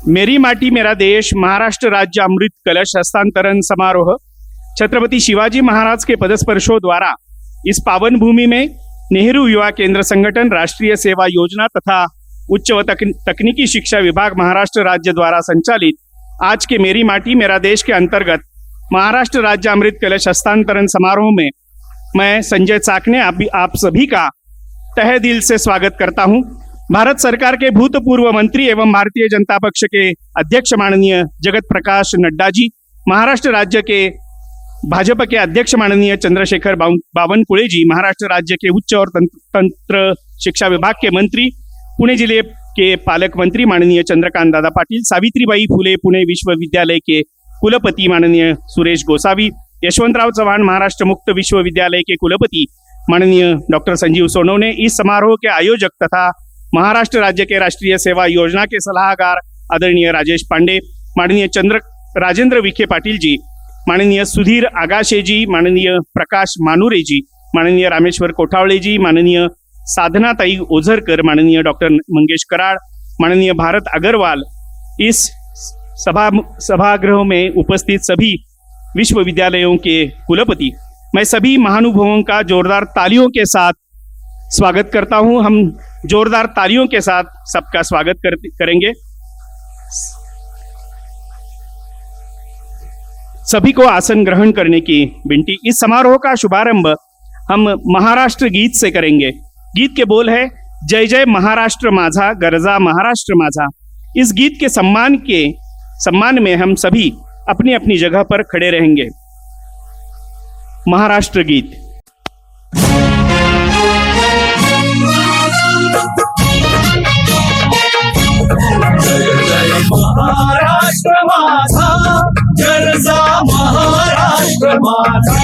मेरी माटी मेरा देश महाराष्ट्र राज्य अमृत कलश हस्तांतरण समारोह छत्रपति शिवाजी महाराज के पदस्पर्शों द्वारा इस पावन भूमि में नेहरू युवा केंद्र संगठन, राष्ट्रीय सेवा योजना तथा उच्च व तकनीकी शिक्षा विभाग महाराष्ट्र राज्य द्वारा संचालित आज के मेरी माटी मेरा देश के अंतर्गत महाराष्ट्र राज्य अमृत कलश हस्तांतरण समारोह में मैं संजय चाकने आप सभी का तहे दिल से स्वागत करता हूं। भारत सरकार के भूतपूर्व मंत्री एवं भारतीय जनता पक्ष के अध्यक्ष माननीय जगत प्रकाश नड्डा जी, महाराष्ट्र राज्य के भाजपा के अध्यक्ष माननीय चंद्रशेखर बावनकुळे जी, महाराष्ट्र राज्य के उच्च और तंत्र शिक्षा विभाग के मंत्री, पुणे जिले के पालक मंत्री माननीय चंद्रकांत दादा पाटिल, सावित्रीबाई फुले पुणे विश्वविद्यालय के कुलपति माननीय सुरेश गोसावी, यशवंतराव चव्हाण महाराष्ट्र मुक्त विश्वविद्यालय के कुलपति माननीय डॉक्टर संजीव सोनवणे, इस समारोह के आयोजक तथा महाराष्ट्र राज्य के राष्ट्रीय सेवा योजना के सलाहकार आदरणीय राजेश पांडे, माननीय राजेंद्र विखे पाटिल जी, माननीय सुधीर आगाशे जी, माननीय प्रकाश मानुरे जी, माननीय रामेश्वर कोठावळे जी, माननीय साधनाताई ओझरकर, माननीय डॉक्टर मंगेश कराड़, माननीय भारत अग्रवाल, इस सभागृह में उपस्थित सभी विश्वविद्यालयों के कुलपति, मैं सभी महानुभावों का जोरदार तालियों के साथ स्वागत करता हूं। हम जोरदार तालियों के साथ सबका स्वागत करेंगे। सभी को आसन ग्रहण करने की विनती। इस समारोह का शुभारंभ हम महाराष्ट्र गीत से करेंगे। गीत के बोल है, जय जय महाराष्ट्र माझा, गरजा महाराष्ट्र माझा। इस गीत के सम्मान में हम सभी अपनी अपनी जगह पर खड़े रहेंगे। महाराष्ट्र गीत। महाराष्ट्र माझा, गरजा महाराष्ट्र माझा,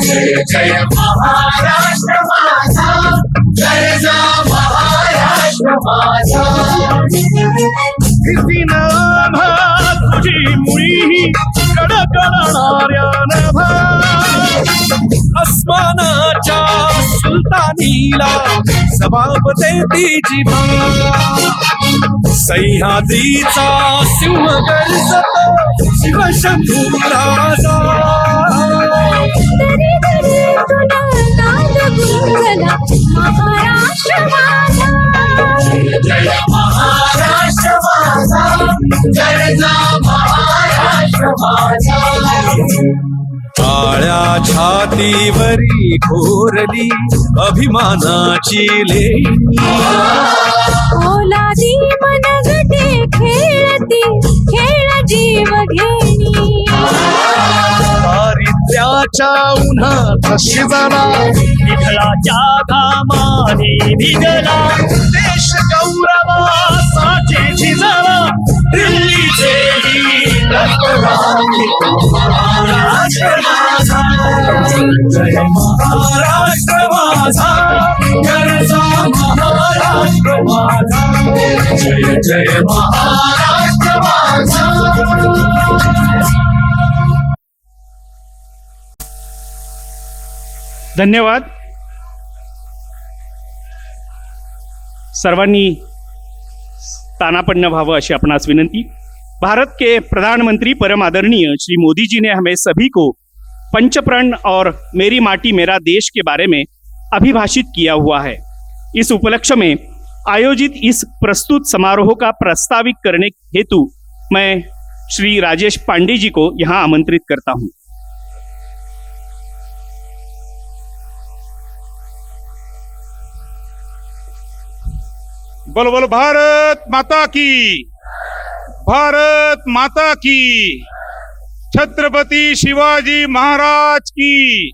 जय जय महाराष्ट्र माझा, गरजा महाराष्ट्र माझा। किसी नाभा तुझी मुळी कडकडणाऱ्या नभा, अस्मानाच्या सुलतानीला जबाब देती जिभा, सह्याद्रीचा सिंह गर्जतो शिवशंभू राजा, दरी दरी तुला नाद गुंजला महाराष्ट्र माझा, जय महाराष्ट्र माझा, गरजा महाराष्ट्र माझा। काळ्या छातीवरी घोरली अभिमानाची लेणी, ओलादी मनगटे खेळती खेळ जीव घेणी, पावसाच्या उन्हात शिजला, विठ्ठलाच्या घामाने भिजला, देश गौरवासाठी झिजला, दिल्लीचे महाराष्ट्र माझा, जय महाराष्ट्र माझा, घरचा महाराष्ट्र माझा, जय जय महाराष्ट्र माझा. धन्यवाद. सर्वांनी स्थानापन्न व्हावं अशी आपणास विनंती. भारत के प्रधानमंत्री परम आदरणीय श्री मोदी जी ने हमें सभी को पंचप्रण और मेरी माटी मेरा देश के बारे में अभिभाषित किया हुआ है. इस उपलक्ष्य में आयोजित इस प्रस्तुत समारोह का प्रस्तावित करने हेतु मैं श्री राजेश पांडे जी को यहाँ आमंत्रित करता हूँ. बोलो बोलो भारत माता की, भारत माता की, छत्रपति शिवाजी महाराज की,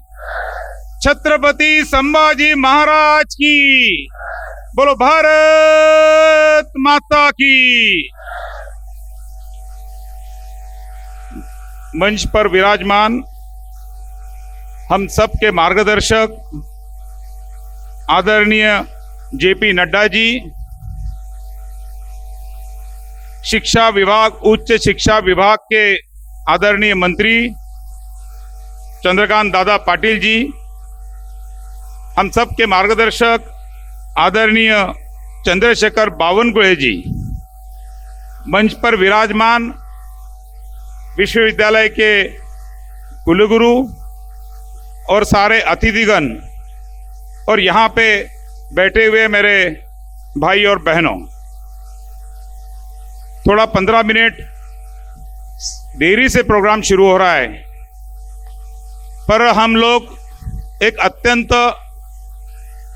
छत्रपति संभाजी महाराज की. बोलो भारत माता की. मंच पर विराजमान हम सब के मार्गदर्शक आदरणीय जेपी नड्डा जी, शिक्षा विभाग, उच्च शिक्षा विभाग के आदरणीय मंत्री चंद्रकांत दादा पाटिल जी, हम सब के मार्गदर्शक आदरणीय चंद्रशेखर बावनकुळे जी, मंच पर विराजमान विश्वविद्यालय के कुलगुरु और सारे अतिथिगण और यहाँ पे बैठे हुए मेरे भाई और बहनों, थोड़ा 15 मिनट देरी से प्रोग्राम शुरू हो रहा है, पर हम लोग एक अत्यंत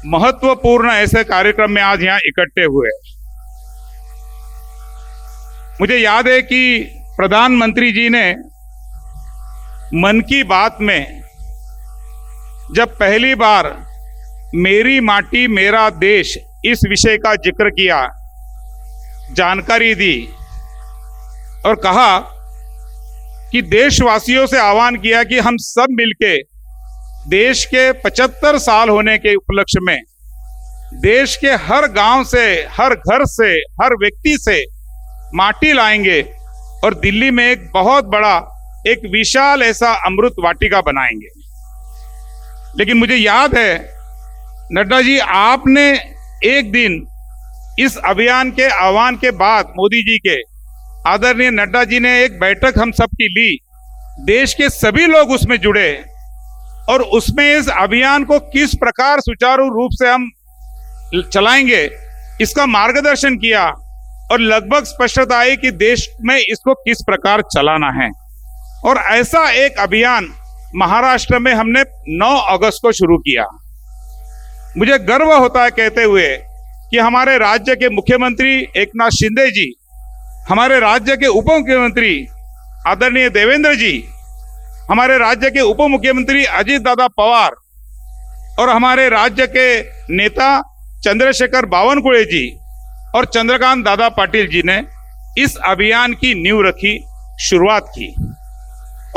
महत्वपूर्ण ऐसे कार्यक्रम में आज यहाँ इकट्ठे हुए. मुझे याद है कि प्रधानमंत्री जी ने मन की बात में जब पहली बार मेरी माटी मेरा देश इस विषय का जिक्र किया, जानकारी दी और कहा कि देशवासियों से आह्वान किया कि हम सब मिलके देश के 75 साल होने के उपलक्ष्य में देश के हर गांव से, हर घर से, हर व्यक्ति से माटी लाएंगे और दिल्ली में एक बहुत बड़ा, एक विशाल ऐसा अमृत वाटिका बनाएंगे. लेकिन मुझे याद है नड्डा जी, आपने एक दिन इस अभियान के आह्वान के बाद मोदी जी के, आदरणीय नड्डा जी ने एक बैठक हम सबकी ली, देश के सभी लोग उसमें जुड़े और उसमें इस अभियान को किस प्रकार सुचारू रूप से हम चलाएंगे इसका मार्गदर्शन किया और लगभग स्पष्टता आई कि देश में इसको किस प्रकार चलाना है. और ऐसा एक अभियान महाराष्ट्र में हमने 9 अगस्त को शुरू किया. मुझे गर्व होता है कहते हुए कि हमारे राज्य के मुख्यमंत्री एकनाथ शिंदे जी, हमारे राज्य के उप मुख्यमंत्री आदरणीय देवेंद्र जी, हमारे राज्य के उप मुख्यमंत्री अजीत दादा पवार और हमारे राज्य के नेता चंद्रशेखर बावनकुळे जी और चंद्रकांत दादा पाटिल जी ने इस अभियान की नींव रखी, शुरुआत की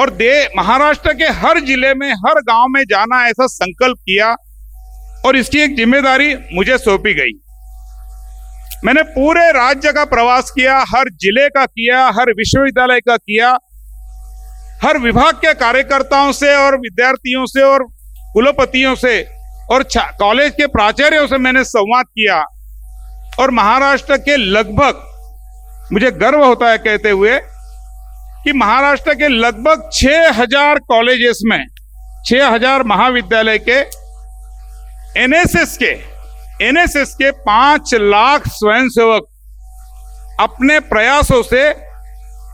और महाराष्ट्र के हर जिले में, हर गांव में जाना ऐसा संकल्प किया और इसकी एक जिम्मेदारी मुझे सौंपी गई. मैंने पूरे राज्य का प्रवास किया, हर जिले का किया, हर विश्वविद्यालय का किया, हर विभाग के कार्यकर्ताओं से और विद्यार्थियों से और कुलपतियों से और कॉलेज के प्राचार्यों से मैंने संवाद किया और महाराष्ट्र के लगभग, मुझे गर्व होता है कहते हुए कि महाराष्ट्र के लगभग 6000 कॉलेजेस में, 6000 महाविद्यालय के एनएसएस के 5 लाख स्वयंसेवक अपने प्रयासों से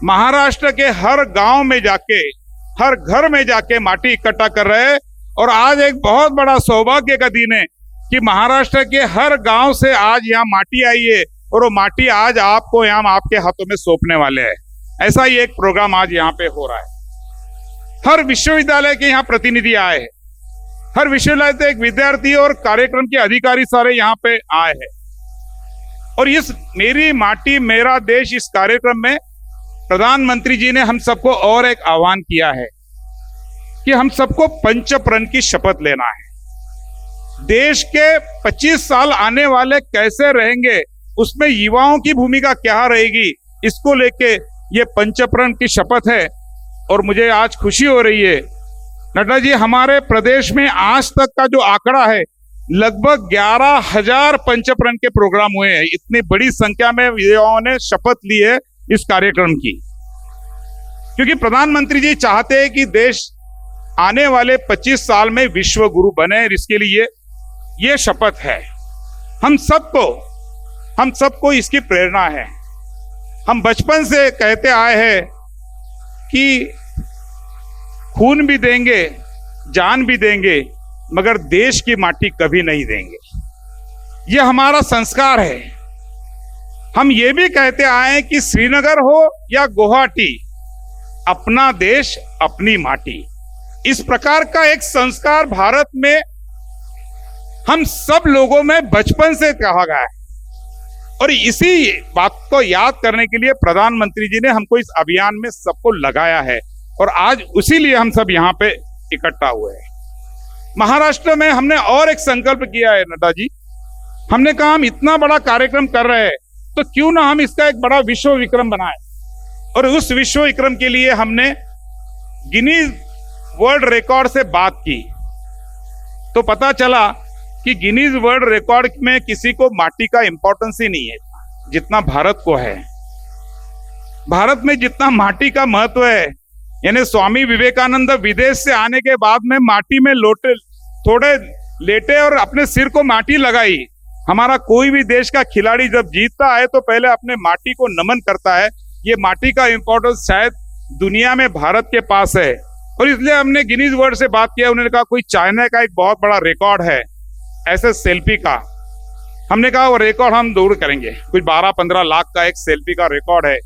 महाराष्ट्र के हर गांव में जाके, हर घर में जाके माटी इकट्ठा कर रहे हैं. और आज एक बहुत बड़ा सौभाग्य का दिन है कि महाराष्ट्र के हर गांव से आज यहाँ माटी आई है और वो माटी आज आपको यहाँ आपके हाथों में सौंपने वाले हैं. ऐसा ही एक प्रोग्राम आज यहाँ पे हो रहा है. हर विश्वविद्यालय के यहाँ प्रतिनिधि आए हैं, हर विश्वविद्यालय से एक विद्यार्थी और कार्यक्रम के अधिकारी सारे यहाँ पे आए हैं। और इस मेरी माटी मेरा देश इस कार्यक्रम में प्रधानमंत्री जी ने हम सबको और एक आह्वान किया है कि हम सबको पंच प्रण की शपथ लेना है। देश के 25 साल आने वाले कैसे रहेंगे, उसमें युवाओं की भूमिका क्या रहेगी, इसको लेके ये पंच प्रण की शपथ है। और मुझे आज खुशी हो रही है नड्डा जी, हमारे प्रदेश में आज तक का जो आंकड़ा है लगभग 11,000 पंचप्रण के प्रोग्राम हुए हैं। इतनी बड़ी संख्या में युवाओं ने शपथ ली है इस कार्यक्रम की, क्योंकि प्रधानमंत्री जी चाहते हैं कि देश आने वाले 25 साल में विश्व गुरु बने। इसके लिए ये शपथ है। हम सबको इसकी प्रेरणा है। हम बचपन से कहते आए हैं कि खून भी देंगे, जान भी देंगे, मगर देश की माटी कभी नहीं देंगे। यह हमारा संस्कार है। हम ये भी कहते आए हैं कि श्रीनगर हो या गुवाहाटी, अपना देश अपनी माटी, इस प्रकार का एक संस्कार भारत में हम सब लोगों में बचपन से कहा गया है। और इसी बात को याद करने के लिए प्रधानमंत्री जी ने हमको इस अभियान में सबको लगाया है और आज उसी लिए हम सब यहाँ पे इकट्ठा हुए हैं। महाराष्ट्र में हमने और एक संकल्प किया है नड्डा जी। हमने कहा हम इतना बड़ा कार्यक्रम कर रहे हैं तो क्यों ना हम इसका एक बड़ा विश्व विक्रम बनाए। और उस विश्व विक्रम के लिए हमने गिनीज वर्ल्ड रिकॉर्ड से बात की तो पता चला कि गिनीज वर्ल्ड रिकॉर्ड में किसी को माटी का इंपॉर्टेंस ही नहीं है जितना भारत को है। भारत में जितना माटी का महत्व है, यानी स्वामी विवेकानंद विदेश से आने के बाद में माटी में थोड़े लेटे और अपने सिर को माटी लगाई। हमारा कोई भी देश का खिलाड़ी जब जीतता है तो पहले अपने माटी को नमन करता है। ये माटी का इंपॉर्टेंस शायद दुनिया में भारत के पास है और इसलिए हमने गिनीज वर्ल्ड से बात किया। उन्होंने कहा कोई चाइना का एक बहुत बड़ा रिकॉर्ड है ऐसे सेल्फी का। हमने कहा वो रिकॉर्ड हम दूर करेंगे। कुछ 12-15 लाख का एक सेल्फी का रिकॉर्ड है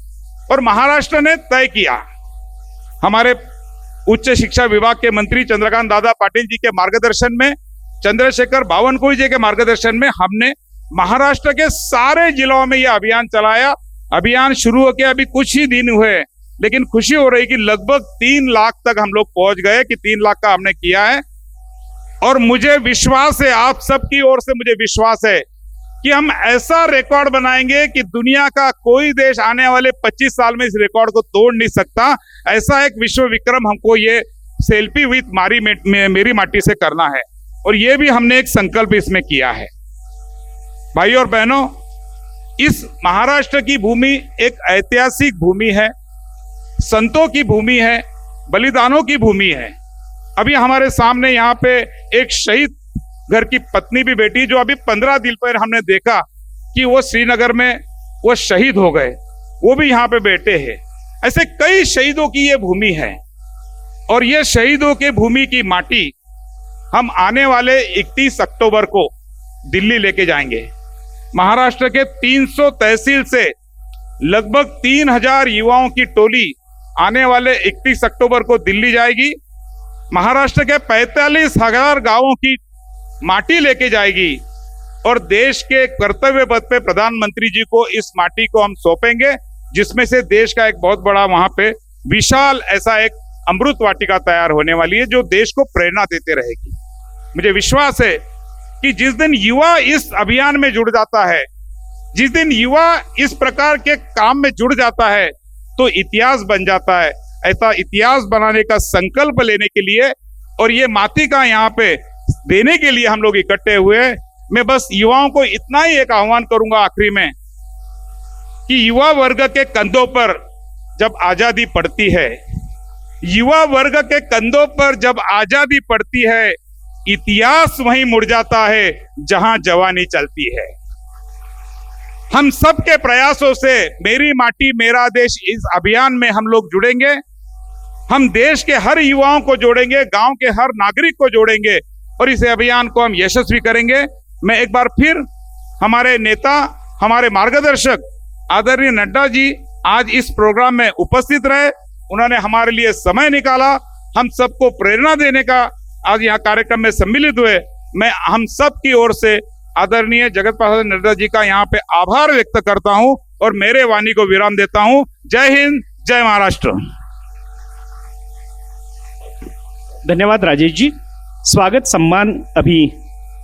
और महाराष्ट्र ने तय किया। हमारे उच्च शिक्षा विभाग के मंत्री चंद्रकांत दादा पाटिल जी के मार्गदर्शन में, चंद्रशेखर बावनकुळे जी के मार्गदर्शन में हमने महाराष्ट्र के सारे जिलों में यह अभियान चलाया। अभियान शुरू होकर अभी कुछ ही दिन हुए, लेकिन खुशी हो रही कि लगभग 3 लाख तक हम लोग पहुंच गए कि 3 लाख का हमने किया है। और मुझे विश्वास है, आप सबकी ओर से मुझे विश्वास है कि हम ऐसा रिकॉर्ड बनाएंगे कि दुनिया का कोई देश आने वाले 25 साल में इस रिकॉर्ड को तोड़ नहीं सकता। ऐसा एक विश्व विक्रम हमको ये सेल्फी विथ मेरी माटी से करना है और ये भी हमने एक संकल्प इसमें किया है। भाई और बहनों, इस महाराष्ट्र की भूमि एक ऐतिहासिक भूमि है, संतों की भूमि है, बलिदानों की भूमि है। अभी हमारे सामने यहाँ पे एक शहीद घर की पत्नी भी बैठी, जो अभी 15 दिन पर हमने देखा कि वो श्रीनगर में वो शहीद हो गए, वो भी यहाँ पे बैठे हैं। ऐसे कई शहीदों की ये भूमि है और ये शहीदों के भूमि की माटी हम आने वाले 31 अक्टूबर को दिल्ली लेके जाएंगे। महाराष्ट्र के 300 तहसील से लगभग 3000 युवाओं की टोली आने वाले 31 अक्टूबर को दिल्ली जाएगी। महाराष्ट्र के 45,000 गांवों की माटी लेके जाएगी और देश के कर्तव्य पथ पे प्रधानमंत्री जी को इस माटी को हम सौंपेंगे, जिसमें से देश का एक बहुत बड़ा वहां पे विशाल ऐसा एक अमृत वाटिका तैयार होने वाली है जो देश को प्रेरणा देते रहेगी। मुझे विश्वास है कि जिस दिन युवा इस अभियान में जुड़ जाता है, जिस दिन युवा इस प्रकार के काम में जुड़ जाता है तो इतिहास बन जाता है। ऐसा इतिहास बनाने का संकल्प लेने के लिए और ये माटी का यहाँ पे देने के लिए हम लोग इकट्ठे हुए। मैं बस युवाओं को इतना ही एक आह्वान करूंगा आखिरी में कि युवा वर्ग के कंधों पर जब आजादी पड़ती है, युवा वर्ग के कंधों पर जब आजादी पड़ती है, इतिहास वहीं मुड़ जाता है जहां जवानी चलती है। हम सब के प्रयासों से मेरी माटी मेरा देश इस अभियान में हम लोग जुड़ेंगे। हम देश के हर युवाओं को जोड़ेंगे, गांव के हर नागरिक को जोड़ेंगे और इस अभियान को हम यशस्वी करेंगे। मैं एक बार फिर हमारे नेता, हमारे मार्गदर्शक आदरणीय नड्डा जी आज इस प्रोग्राम में उपस्थित रहे, उन्होंने हमारे लिए समय निकाला। हम सबको प्रेरणा देने का आज यहाँ कार्यक्रम में सम्मिलित हुए। मैं हम सब की ओर से आदरणीय जगत प्रसाद नड्डा जी का यहाँ पे आभार व्यक्त करता हूँ और मेरे वाणी को विराम देता हूँ। जय हिंद, जय महाराष्ट्र। धन्यवाद राजेश जी। स्वागत सम्मान अभी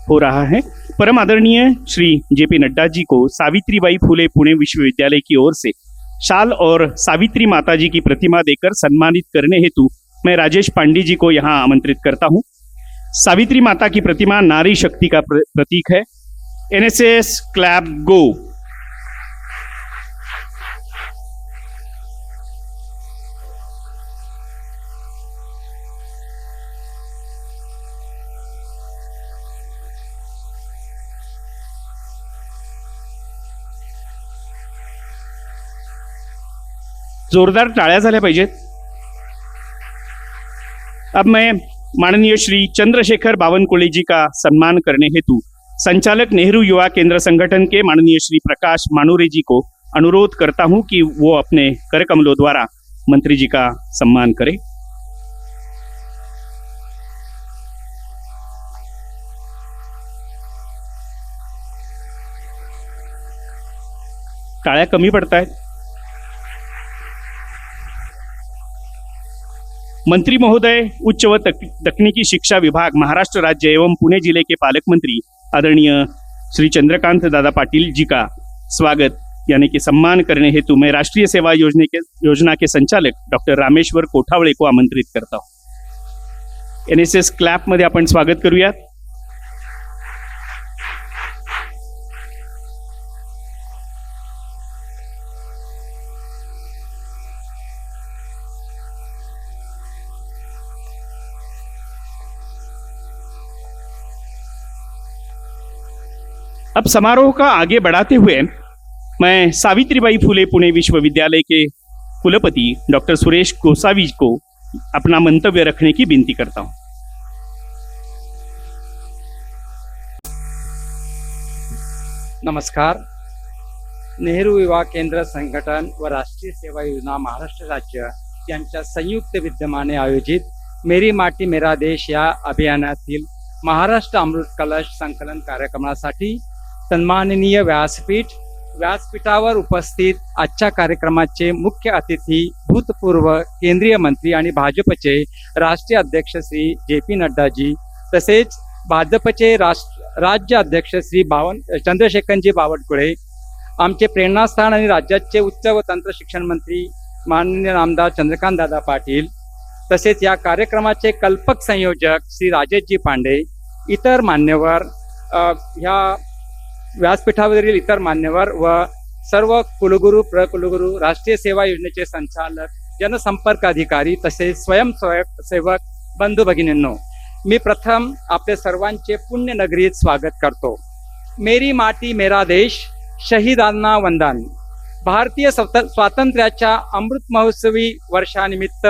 हो रहा है। परम आदरणीय श्री जेपी नड्डा जी को सावित्रीबाई फुले पुणे विश्वविद्यालय की ओर से शाल और सावित्री माता जी की प्रतिमा देकर सम्मानित करने हेतु मैं राजेश पांडे जी को यहाँ आमंत्रित करता हूँ। सावित्री माता की प्रतिमा नारी शक्ति का प्रतीक है। एनएसएस क्लैप गो। जोरदार तालियां झाल्या पाहिजेत। अब मैं माननीय श्री चंद्रशेखर बावनकुळे जी का सम्मान करने हेतु संचालक नेहरू युवा केंद्र संगठन के माननीय श्री प्रकाश मानुरे जी को अनुरोध करता हूं कि वो अपने कर कमलों द्वारा मंत्री जी का सम्मान करें। ताळ्या कमी पडतायत। मंत्री महोदय, उच्च व तकनीकी शिक्षा विभाग, महाराष्ट्र राज्य एवं पुणे जिले के पालक मंत्री आदरणीय श्री चंद्रकांत दादा पाटिल जी का स्वागत यानी कि सम्मान करने हेतु मैं राष्ट्रीय सेवा योजना के संचालक डॉक्टर रामेश्वर कोठावळे को आमंत्रित करता हूं। एनएसएस क्लॅप मध्ये आपण स्वागत करूयात। अब समारोह का आगे बढ़ाते हुए मैं सावित्रीबाई फुले पुणे विश्वविद्यालय के कुलपति डॉक्टर सुरेश गोसावी को अपना मंतव्य रखने की विनती करता हूं। नमस्कार। नेहरू युवा केंद्र संघटन व राष्ट्रीय सेवा योजना महाराष्ट्र राज्य यांच्या संयुक्त विद्यमाने आयोजित मेरी माटी मेरा देश या अभियानातील महाराष्ट्र अमृत कलश संकलन कार्यक्रमासाठी सन्माननीय व्यासपीठावर उपस्थित आजच्या कार्यक्रमाचे मुख्य अतिथी भूतपूर्व केंद्रीय मंत्री आणि भाजपचे राष्ट्रीय अध्यक्ष श्री जेपी नड्डाजी तसेच भाजपचे राज्य अध्यक्ष श्री चंद्रशेखरजी बावनकुळे, आमचे प्रेरणास्थान आणि राज्याचे उच्च व तंत्र शिक्षण मंत्री माननीय नामदार चंद्रकांत दादा पाटील, तसेच या कार्यक्रमाचे कल्पक संयोजक श्री राजेशजी पांडे, इतर मान्यवर, ह्या व्यासपीठावरील इतर मान्यवर व सर्व कुलगुरू, प्रकुलगुरू, राष्ट्रीय सेवा योजनेचे संचालक, जनसंपर्क अधिकारी तसेच स्वयंसेवक बंधू भगिनींनो, मी प्रथम आपले सर्वांचे पुण्य नगरीत स्वागत करतो। मेरी माटी मेरा देश, शहीदांना वंदन। भारतीय स्वातंत्र्याच्या अमृत महोत्सवी वर्षानिमित्त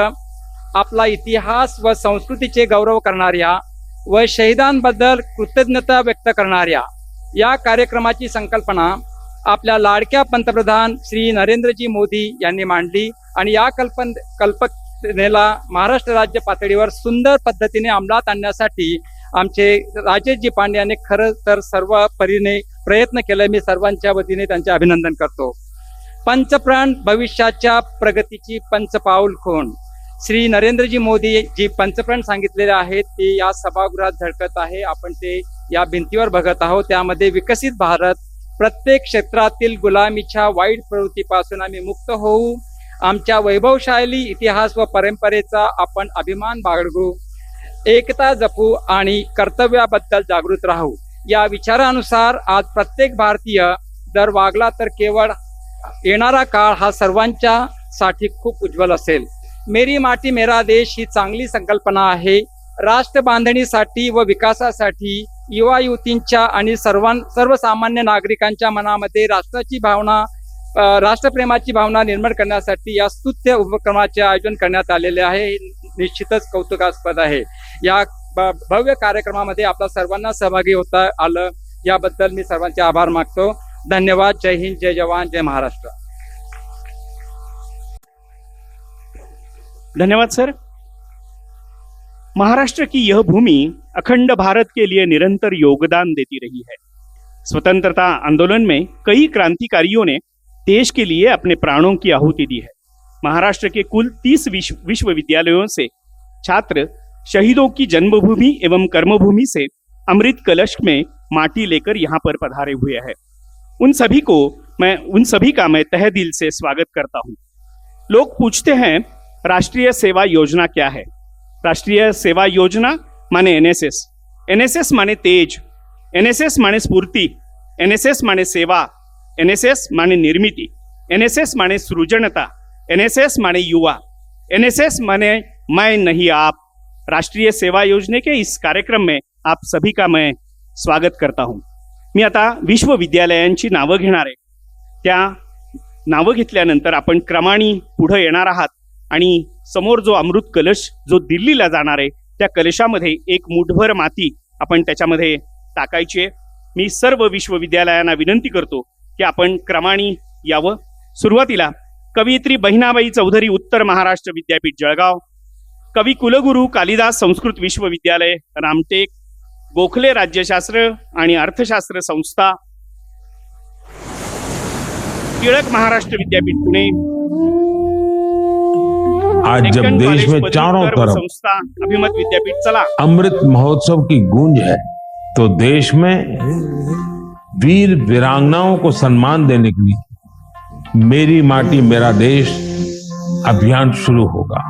आपला इतिहास व संस्कृतीचे गौरव करणाऱ्या व शहीदांबद्दल कृतज्ञता व्यक्त करणाऱ्या या कार्यक्रमाची संकल्पना आपल्या लाडक्या पंतप्रधान श्री नरेंद्रजी मोदी यांनी मांडली आणि या कल्पनेला महाराष्ट्र राज्य पातळीवर सुंदर पद्धतीने अंमलात आणण्यासाठी आमचे राजेशजी पांडे यांनी खरं तर सर्व परीने प्रयत्न केले। मी सर्वांच्या वतीने त्यांचे अभिनंदन करतो। पंचप्राण भविष्याच्या प्रगतीची पंचपाऊल कोण, श्री नरेंद्रजी मोदी जी पंचप्राण सांगितलेले आहेत ते या सभागृहात झळकत आहे। आपण ते या भिंतीवर बघत आहोत। त्यामध्ये विकसित भारत, प्रत्येक क्षेत्रातील गुलामीच्या वाईट प्रवृत्तीपासून आम्ही मुक्त होऊ, आमच्या वैभवशाली इतिहास व परंपरेचा आपण अभिमान बाळगू, एकता जपू आणि कर्तव्याबद्दल जागृत राहू। या विचारानुसार आज प्रत्येक भारतीय जर वागला तर केवळ येणारा काळ हा सर्वांच्या साठी खूप उज्ज्वल असेल। मेरी माटी मेरा देश ही चांगली संकल्पना आहे। राष्ट्र बांधणीसाठी व विकासासाठी युवा युवतींच्या आणि सर्वसामान्य नागरिकांच्या मनामध्ये राष्ट्राची भावना, राष्ट्रप्रेमाची भावना निर्माण करण्यासाठी या स्तुत्य उपक्रमाचे आयोजन करण्यात आलेले आहे। निश्चितच कौतुकास्पद आहे। या भव्य कार्यक्रमामध्ये आपल्या सर्वांना सहभागी होता आलं याबद्दल मी सर्वांचे आभार मागतो। धन्यवाद। जय हिंद, जय जवान, जय महाराष्ट्र। धन्यवाद सर। महाराष्ट्र की यह भूमि अखंड भारत के लिए निरंतर योगदान देती रही है। स्वतंत्रता आंदोलन में कई क्रांतिकारियों ने देश के लिए अपने प्राणों की आहुति दी है। महाराष्ट्र के कुल 30 विश्वविद्यालयों से छात्र शहीदों की जन्मभूमि एवं कर्मभूमि से अमृत कलश में माटी लेकर यहाँ पर पधारे हुए हैं। उन सभी का मैं तहे दिल से स्वागत करता हूँ। लोग पूछते हैं राष्ट्रीय सेवा योजना क्या है। राष्ट्रीय सेवा योजना माने एनएसएस। एनएसएस माने तेज, एनएसएस माने स्फूर्ति, एनएसएस माने सेवा, एनएसएस माने निर्मिती, एनएसएस माने सृजनता, एनएसएस माने युवा, एनएसएस माने मैं नहीं आप। राष्ट्रीय सेवा योजने के इस कार्यक्रम में आप सभी का मैं स्वागत करता हूं। मी आता विश्वविद्यालयांची नावं घेणार आहे। त्या नावं घेतल्यानंतर आपण क्रमाने पुढे येणार आहात आणि समोर जो अमृत कलश जो दिल्लीला जाणार आहे त्या कलशामध्ये एक मुठभर माती आपण त्याच्यामध्ये टाकायची आहे। मी सर्व विश्वविद्यालयांना विनंती करतो की आपण क्रमाने यावं। सुरुवातीला कवयित्री बहिणाबाई चौधरी उत्तर महाराष्ट्र विद्यापीठ जळगाव, कवी कुलगुरू कालिदास संस्कृत विश्वविद्यालय रामटेक, गोखले राज्यशास्त्र आणि अर्थशास्त्र संस्था, टिळक महाराष्ट्र विद्यापीठ पुणे, आज जब डेक्कन देश कॉलेज में पदवीधर चारों तरफ संस्था अभिमत विद्यापीठ चला, अमृत महोत्सव की गूंज है, तो देश में वीर वीरांगनाओं को सम्मान देने के लिए मेरी माटी मेरा देश अभियान शुरू होगा।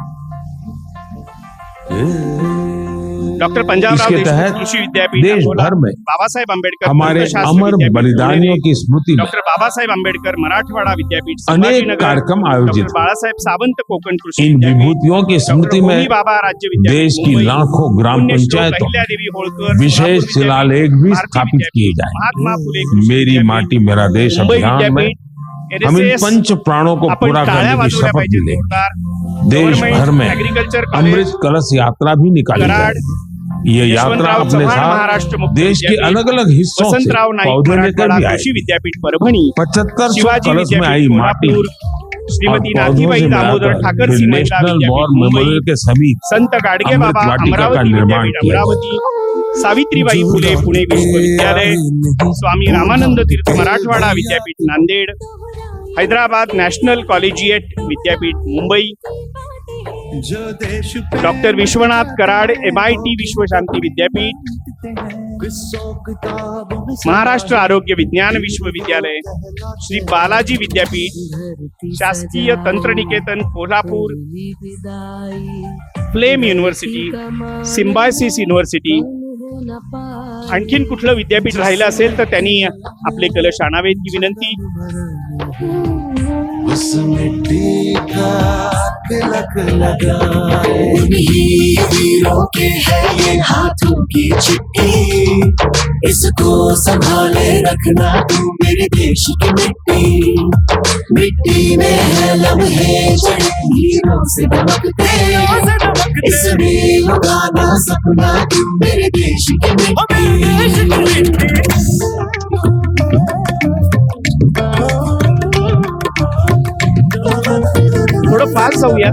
डॉक्टर पंजाबराव इसके देशमुख तहत कृषि विद्यापीठ देश अकोला, भर में बाबा साहेब आंबेडकर हमारे अर्थशास्त्र अमर विद्यापीठ बलिदानियों पुणे, की स्मृति में डॉक्टर बाबा साहेब आंबेडकर मराठवाडा विद्यापीठ अनेक संभाजीनगर, कार्यक्रम आयोजित डॉक्टर बाळासाहेब सावंत कोकण कृषि इन विद्यापीठ, विभूतियों की स्मृति डॉक्टर में होमी बाबा राज्य विद्यापीठ देश की मुंबई, लाखों ग्राम पुण्यश्लोक पंचायतों अहिल्यादेवी होळकर विशेष सोलापूर विद्यापीठ, शिलालेख भी भारती स्थापित विद्यापीठ, किए जाएंगे। महात्मा फुले कृषि मेरी विद्यापीठ, माटी मेरा देश मुंबई अभियान में विद्यापीठ, हम इन NSS, पंच प्राणों को आपण पूरा टाळ्या करने की वाजवल्या शपथ पाहिजे लेंगे। जोरदार। देश गव्हर्नमेंट भर में एग्रीकल्चर कॉलेज, अमृत कलश यात्रा भी निकाली कराड, जाएगी। ये यात्रा यशवंतराव अपने चव्हाण साथ महाराष्ट्र मुक्त देश के विद्यापीठ, अलग अलग हिस्सों से वसंतराव नाईक पौधे लेकर मराठवाडा भी कृषि आएगी। विद्यापीठ परभणी, 7500 शिवाजी कलश में आई विद्यापीठ माटी कोल्हापूर, श्रीमती और पौधों नाथीबाई से दामोदर मिलाकर ठाकर फिर सिंह महिला नेशनल वॉर विद्यापीठ मुंबई, मेमोरियल के समीप संत गाडगे अमृत बाबा वाटिका का अमरावती निर्माण विद्यापीठ किया अमरावती, सावित्रीबाई फुले पुणे विश्वविद्यालय, स्वामी रामानंद तीर्थ मराठवाडा विद्यापीठ नांदेड, हैदराबाद नॅशनल कॉलेजिएट विद्यापीठ मुंबई, डॉक्टर विश्वनाथ कराड MIT विश्वशांती विद्यापीठ, महाराष्ट्र आरोग्य विज्ञान विश्वविद्यालय, श्री बालाजी विद्यापीठ, शासकीय तंत्रनिकेतन Kolhapur, Flame University, Symbiosis University. आणखीन कुठलं विद्यापीठ राहिलं असेल तर त्यांनी आपले कलश आणावेत ही विनंती। उस मिट्टी का तिलक लगाए, उन्हीं वीरों के है ये हाथों की चिट्ठी, इसको संभाले रखना तू मेरे देश की मिट्टी। मिट्टी में है लम्हे जड़े हीरों से दमकते, इसमें उगाना सपना तू मेरे देश की मिट्टी। थोडं फास्ट जाऊया।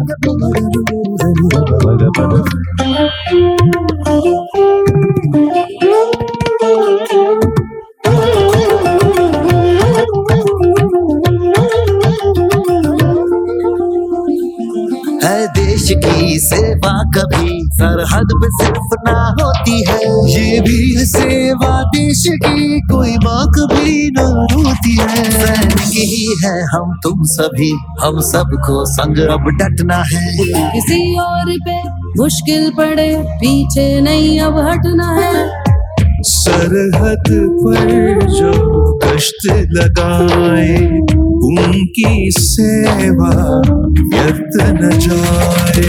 है देश की सेवा कभी सरहद पे सिर्फ ना होती है, ये भी है सेवा देश की, कोई माँ कभी न रोती है। सैनिक ही है हम तुम सभी, हम सबको संग अब डटना है। किसी और पे मुश्किल पड़े पीछे नहीं अब हटना है। सरहद पर जो कष्ट लगाए, उनकी सेवा व्यर्थ न जाए।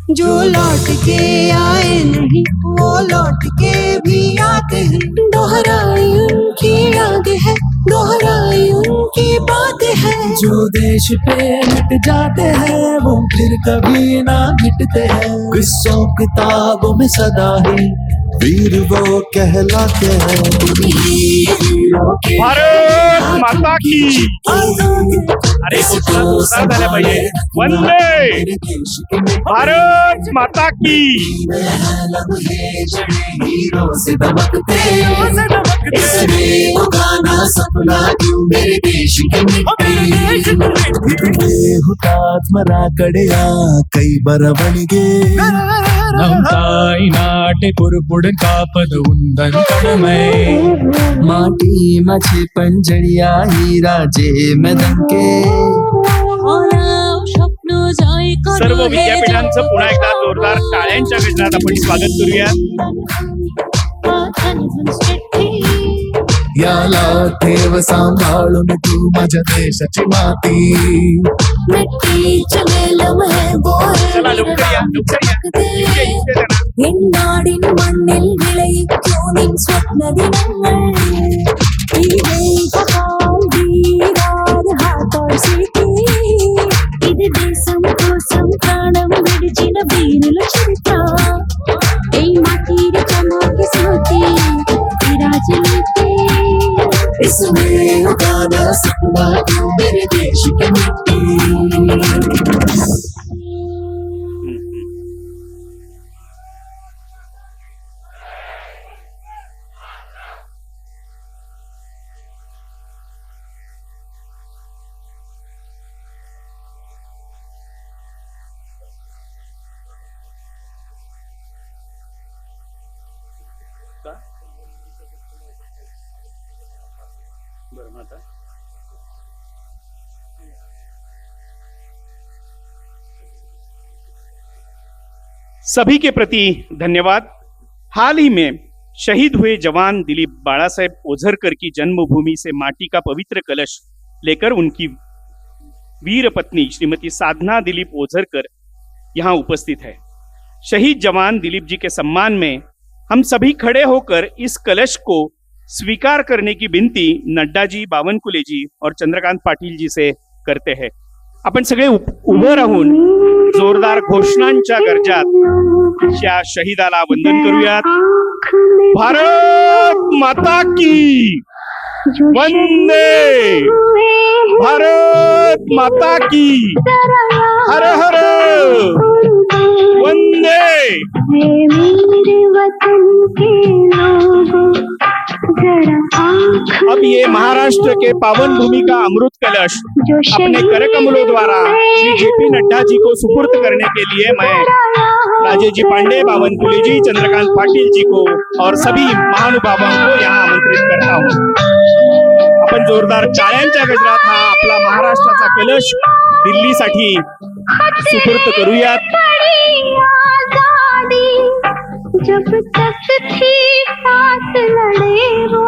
जो लौट के आए नहीं वो लौट के भी आते हैं, दोहराई उनकी यादें हैं, दोहराई उनकी बातें हैं। जो देश पे मिट जाते हैं वो फिर कभी ना मिटते हैं, किस्सों किताबों में सदा ही वीर वो कहलाते हैं भारत माता की अरे कुठला जोरदार झाला पाहिजे वंदे भारत माता की हीरो से दबकते इसलिए वो गाना सपना क्यों मेरे देश की मिट्टी हुतात्मरा कड़या कई बरवणगे नमताई नाटे पुरपुड कापद उंदन तडमय माटी माझे पंजडिया हिरा जे मदंके सर्व विद्यापीठांचं पुन्हा एकदा जोरदार टाळ्यांच्या गजरात आपण स्वागत करूया याला ठेव सांभाळून तू माझ्या देशाची माती चला लवकर या इथे जरा. നാടിൻ മണ്ണിൽ വിളയിക്കൂ നിൻ സ്വപ്നദിനങ്ങൾ ഈ വേഗപാൽ വീരാത് ഹാത്തോർ సిటీ ఇది దేశం కోసం ప్రాణం విడిచిన వీరుల చరిత్ర ఈ మాటిర చమకి స్మృతి ఈ రాజనీతి इसमें उगाना सपना क्यों मेरे देश की मिट्टी सभी के प्रति धन्यवाद। हाल ही में शहीद हुए जवान दिलीप बाळासाहेब ओझरकर की जन्मभूमि से माटी का पवित्र कलश लेकर उनकी वीर पत्नी श्रीमती साधना दिलीप ओझरकर यहाँ उपस्थित है। शहीद जवान दिलीप जी के सम्मान में हम सभी खड़े होकर इस कलश को स्वीकार करने की विनंती नड्डा जी, बावनकुले जी और चंद्रकांत पाटील जी से करते हैं। आपण सगळे उभं राहून जोरदार घोषणांच्या गरजात या शहीदाला वंदन करूयात। भारत माता की वंदे भारत माता की हर हर वंदे। अब ये महाराष्ट्र के पावन भूमि का अमृत कलश अपने करकमलों द्वारा श्री जेपी नड्डा जी को सुपुर्द करने के लिए मैं राजेश जी पांडे, बावनकुले जी, चंद्रकांत पाटील जी को और सभी महानुभावों को यहाँ आमंत्रित करता हूँ। आपण जोरदार टाळ्यांच्या गजरात हा आपला महाराष्ट्राचा कलश दिल्लीसाठी सुपूर्द करूयात। जब तक थी साथ लड़े वो।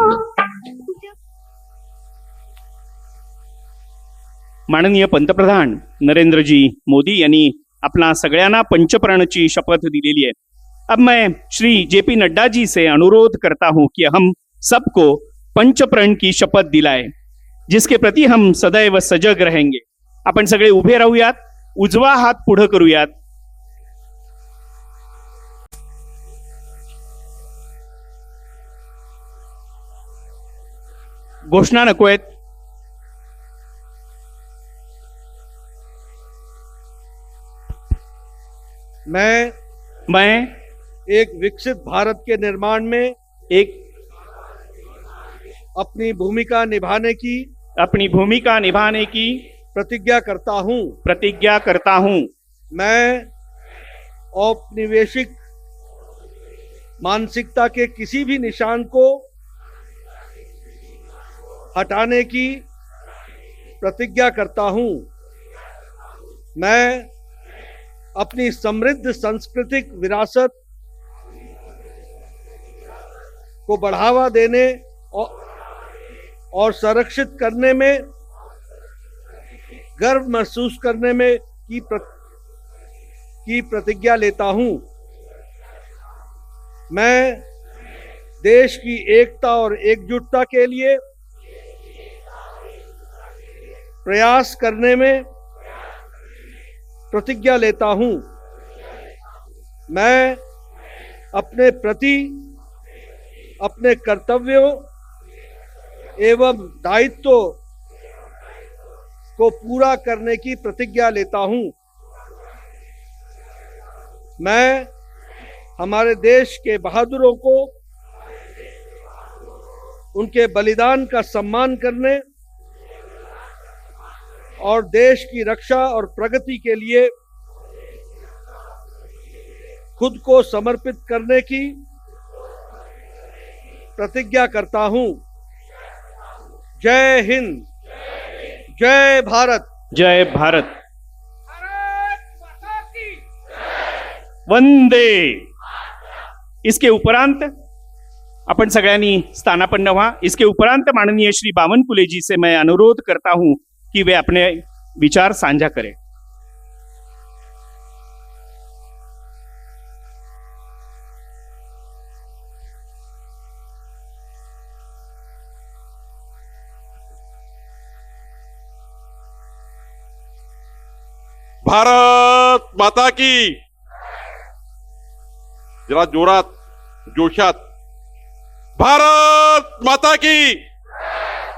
माननीय पंतप्रधान नरेंद्रजी मोदी यांनी अपना सगळ्यांना पंचप्राणची शपथ दिलेली है। अब मैं श्री जेपी नड्डा जी से अनुरोध करता हूं कि हम सबको पंचप्रण की शपथ दिलाए, जिसके प्रति हम सदैव सजग रहेंगे। आपण सगळे उभे राहूयात, उजवा हात पुढे करूयात। घोषणा नको आहेत। मैं एक विकसित भारत के निर्माण में एक अपनी भूमिका निभाने की प्रतिज्ञा करता हूं। मैं औपनिवेशिक मानसिकता के किसी भी निशान को हटाने की प्रतिज्ञा करता हूं। मैं अपनी समृद्ध सांस्कृतिक विरासत को बढ़ावा देने और संरक्षित करने में गर्व महसूस करने में की प्रतिज्ञा लेता हूं। मैं देश की एकता और एकजुटता के लिए प्रयास करने में प्रतिज्ञा लेता हूं। मैं अपने प्रति अपने कर्तव्यों एवं दायित्वों को पूरा करने की प्रतिज्ञा लेता हूं। मैं हमारे देश के बहादुरों को उनके बलिदान का सम्मान करने और देश की रक्षा और प्रगति के लिए खुद को समर्पित करने की प्रतिज्ञा करता हूं। जय हिंद, जय भारत। जय भारत। वंदे। इसके उपरांत आपण सगळ्यांनी स्थानापन्न व्हा। इसके उपरांत माननीय श्री बावनकुळे जी से मैं अनुरोध करता हूं कि वे अपने विचार साझा करें। भारत माता की। जरा जोरात जोशात भारत माता की।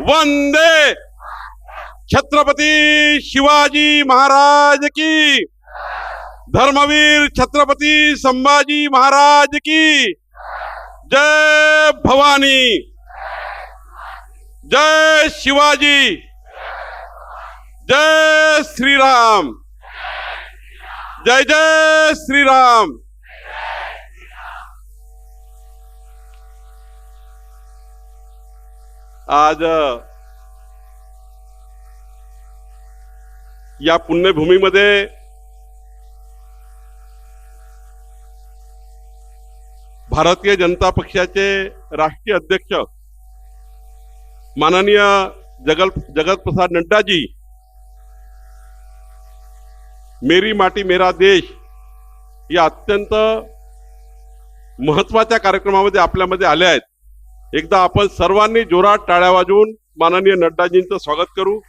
वंदे छत्रपती शिवाजी महाराज की। धर्मवीर छत्रपती संभाजी महाराज की। जय भवानी, जय शिवाजी, जय श्री राम, जय जय श्री राम। आज या पुण्यभूमीमध्ये भारतीय जनता पक्षाचे राष्ट्रीय अध्यक्ष माननीय जगत प्रसाद नड्डा जी मेरी माटी मेरा देश या अत्यंत महत्वाच्या कार्यक्रमामध्ये आपल्यामध्ये आले आहेत। एकदा आपण सर्वांनी जोरात टाळ्या वाजवून माननीय नड्डाजींचं स्वागत करू।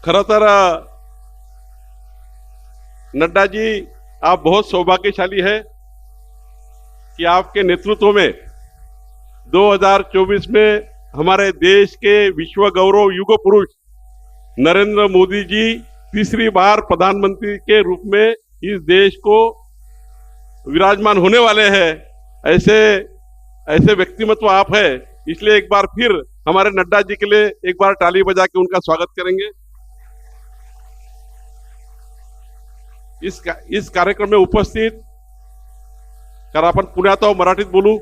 खरं तर नड्डा जी, आप बहुत सौभाग्यशाली है कि आपके नेतृत्व में 2024 में हमारे देश के विश्व गौरव युग पुरुष नरेंद्र मोदी जी तीसरी बार प्रधानमंत्री के रूप में इस देश को विराजमान होने वाले हैं। ऐसे व्यक्तिमत्व आप है, इसलिए एक बार फिर हमारे नड्डा जी के लिए एक बार ताली बजा के उनका स्वागत करेंगे। इस कार्यक्रम में उपस्थित, कारण आपण पुण्यात आहोत, मराठीत बोलू,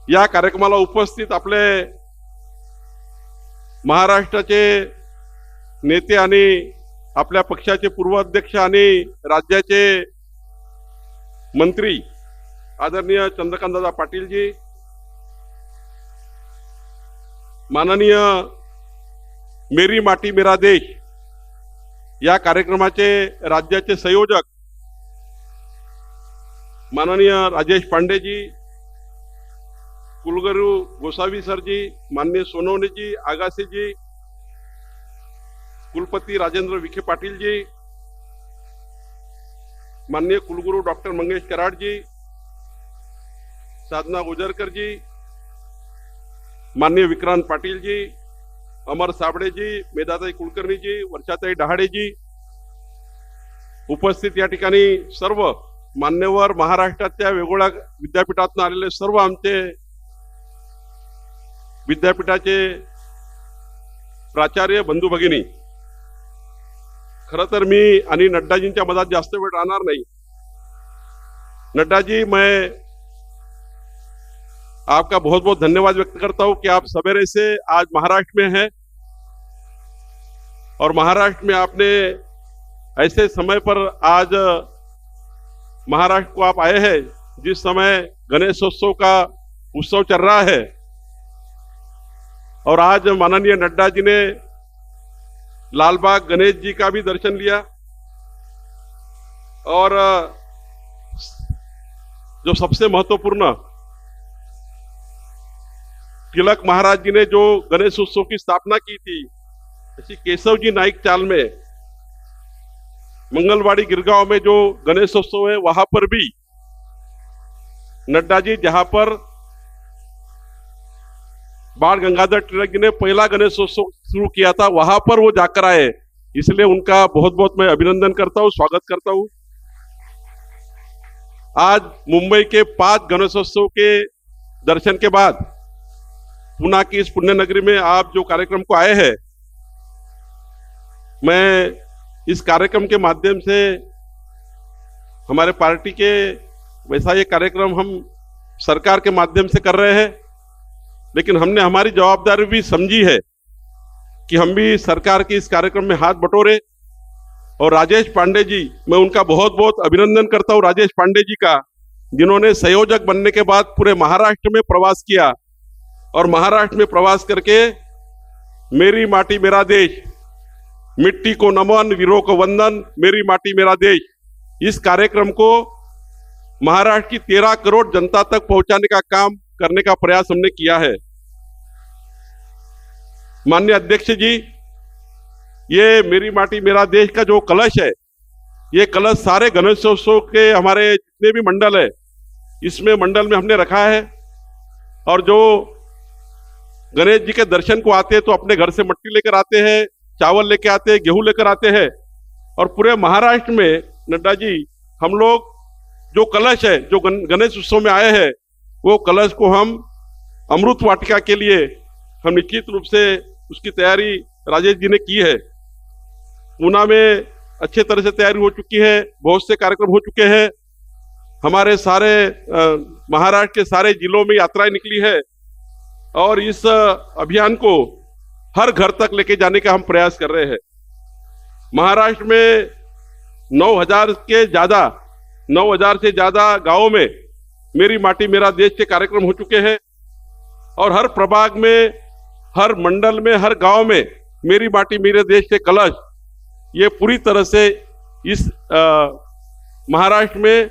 या कार्यक्रमाला उपस्थित आपले महाराष्ट्राचे नेते आणि आपल्या पक्षाचे पूर्व अध्यक्ष आणि राज्याचे मंत्री आदरणीय चंद्रकांतदादा पाटील जी, माननीय मेरी माटी मेरा देश या कार्यक्रमाचे राज्याचे संयोजक माननीय राजेश पांडे जी, कुलगुरू गोसावी सर जी, माननीय सोनवणे जी, आगासे जी, कुलपति राजेंद्र विखे पाटिल जी, माननीय कुलगुरू डॉक्टर मंगेश कराड जी, साधना गोजरकर जी, माननीय विक्रांत पाटिल जी, अमर साबड़े जी, मेधाताई कुलकर्णी जी, वर्षाताई डहाडे जी, उपस्थित या ठिकाणी सर्व मान्यवर महाराष्ट्राच्या वेगवेगळ्या विद्यापीठातून आलेले सर्व आमचे विद्यापीठाचे प्राचार्य बंधू भगिनी, खरं तर मी आणि नड्डाजींच्या मधात जास्त वेळ राहणार नाही। नड्डा जी, मैं आपका बहुत बहुत धन्यवाद व्यक्त करता हूं कि आप सवेरे से आज महाराष्ट्र में हैं और महाराष्ट्र में आपने ऐसे समय पर आज महाराष्ट्र को आप आए हैं जिस समय गणेशोत्सव का उत्सव चल रहा है और आज माननीय नड्डा जी ने लालबाग गणेश जी का भी दर्शन लिया और जो सबसे महत्वपूर्ण तिलक महाराज जी ने जो गणेश उत्सव की स्थापना की थी, ऐसी केशव जी नाइक चाल में मंगलवाड़ी गिरगांव में जो गणेशोत्सव है वहां पर भी नड्डा जी जहां पर बाण गंगाधर तिलक जी ने पहला गणेशोत्सव शुरू किया था वहां पर वो जाकर आए, इसलिए उनका बहुत बहुत मैं अभिनंदन करता हूं, स्वागत करता हूं। आज मुंबई के 5 गणेशोत्सव के दर्शन के बाद पुणे की इस पुण्य नगरी में आप जो कार्यक्रम को आए हैं, मैं इस कार्यक्रम के माध्यम से हमारे पार्टी के वैसा ये कार्यक्रम हम सरकार के माध्यम से कर रहे हैं, लेकिन हमने हमारी जवाबदारी भी समझी है कि हम भी सरकार के इस कार्यक्रम में हाथ बटोरे। और राजेश पांडे जी, मैं उनका बहुत बहुत अभिनंदन करता हूं, राजेश पांडे जी का, जिन्होंने संयोजक बनने के बाद पूरे महाराष्ट्र में प्रवास किया और महाराष्ट्र में प्रवास करके मेरी माटी मेरा देश, मिट्टी को नमन वीरों को वंदन, मेरी माटी मेरा देश, इस कार्यक्रम को महाराष्ट्र की 13 करोड़ जनता तक पहुंचाने का काम करने का प्रयास हमने किया है। माननीय अध्यक्ष जी, ये मेरी माटी मेरा देश का जो कलश है, ये कलश सारे गणेशोत्सव के हमारे जितने भी मंडल है, इसमें मंडल में हमने रखा है। और जो गणेश जी के दर्शन को आते हैं तो अपने घर से मट्टी लेकर आते हैं, चावल लेकर आते हैं, गेहूं लेकर आते हैं। और पूरे महाराष्ट्र में नड्डा जी, हम लोग जो कलश है, जो गणेश उत्सव में आए हैं, वो कलश को हम अमृत वाटिका के लिए हम निश्चित रूप से उसकी तैयारी राजेश जी ने की है। पूना में अच्छे तरह से तैयारी हो चुकी है, बहुत से कार्यक्रम हो चुके हैं, हमारे सारे महाराष्ट्र के सारे जिलों में यात्राएं निकली है और इस अभियान को हर घर तक लेके जाने का हम प्रयास कर रहे हैं। महाराष्ट्र में 9,000 से ज्यादा गांवों में मेरी माटी मेरा देश के कार्यक्रम हो चुके हैं और हर प्रभाग में, हर मंडल में, हर गांव में मेरी माटी मेरे देश के कलश, ये पूरी तरह से इस महाराष्ट्र में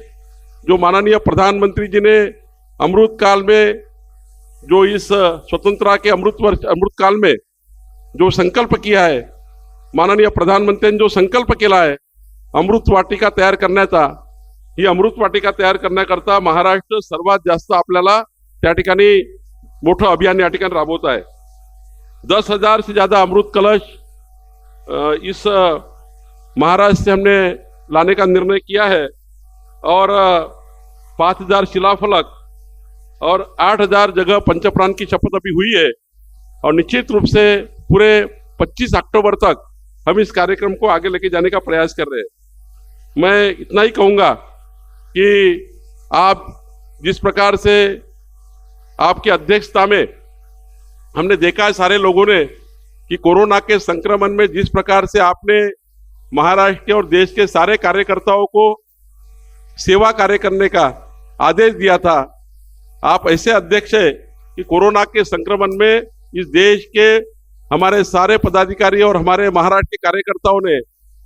जो माननीय प्रधानमंत्री जी ने अमृत काल में, जो इस स्वतंत्रता के अमृत काल में जो संकल्प किया है, माननीय प्रधानमंत्री ने जो संकल्प केला आहे अमृत वाटिका तयार करण्याचा, ही अमृत वाटिका तयार करण्याकरता महाराष्ट्र सर्वात जास्त आपल्याला त्या ठिकाणी मोठं अभियान या ठिकाणी राबवत आहे। 10,000 से ज्यादा अमृत कलश इस महाराष्ट्र से हमने लाने का निर्णय किया है और 5,000 शिलाफलक और 8,000 जगह पंचप्राण की शपथ अभी हुई है और निश्चित रूप से पूरे 25 अक्टूबर तक हम इस कार्यक्रम को आगे लेके जाने का प्रयास कर रहे हैं। मैं इतना ही कहूंगा कि आप जिस प्रकार से आपकी अध्यक्षता में हमने देखा है सारे लोगों ने कि कोरोना के संक्रमण में जिस प्रकार से आपने महाराष्ट्र के और देश के सारे कार्यकर्ताओं को सेवा कार्य करने का आदेश दिया था, आप ऐसे अध्यक्ष है कि कोरोना के संक्रमण में इस देश के हमारे सारे पदाधिकारी और हमारे महाराष्ट्र के कार्यकर्ताओं ने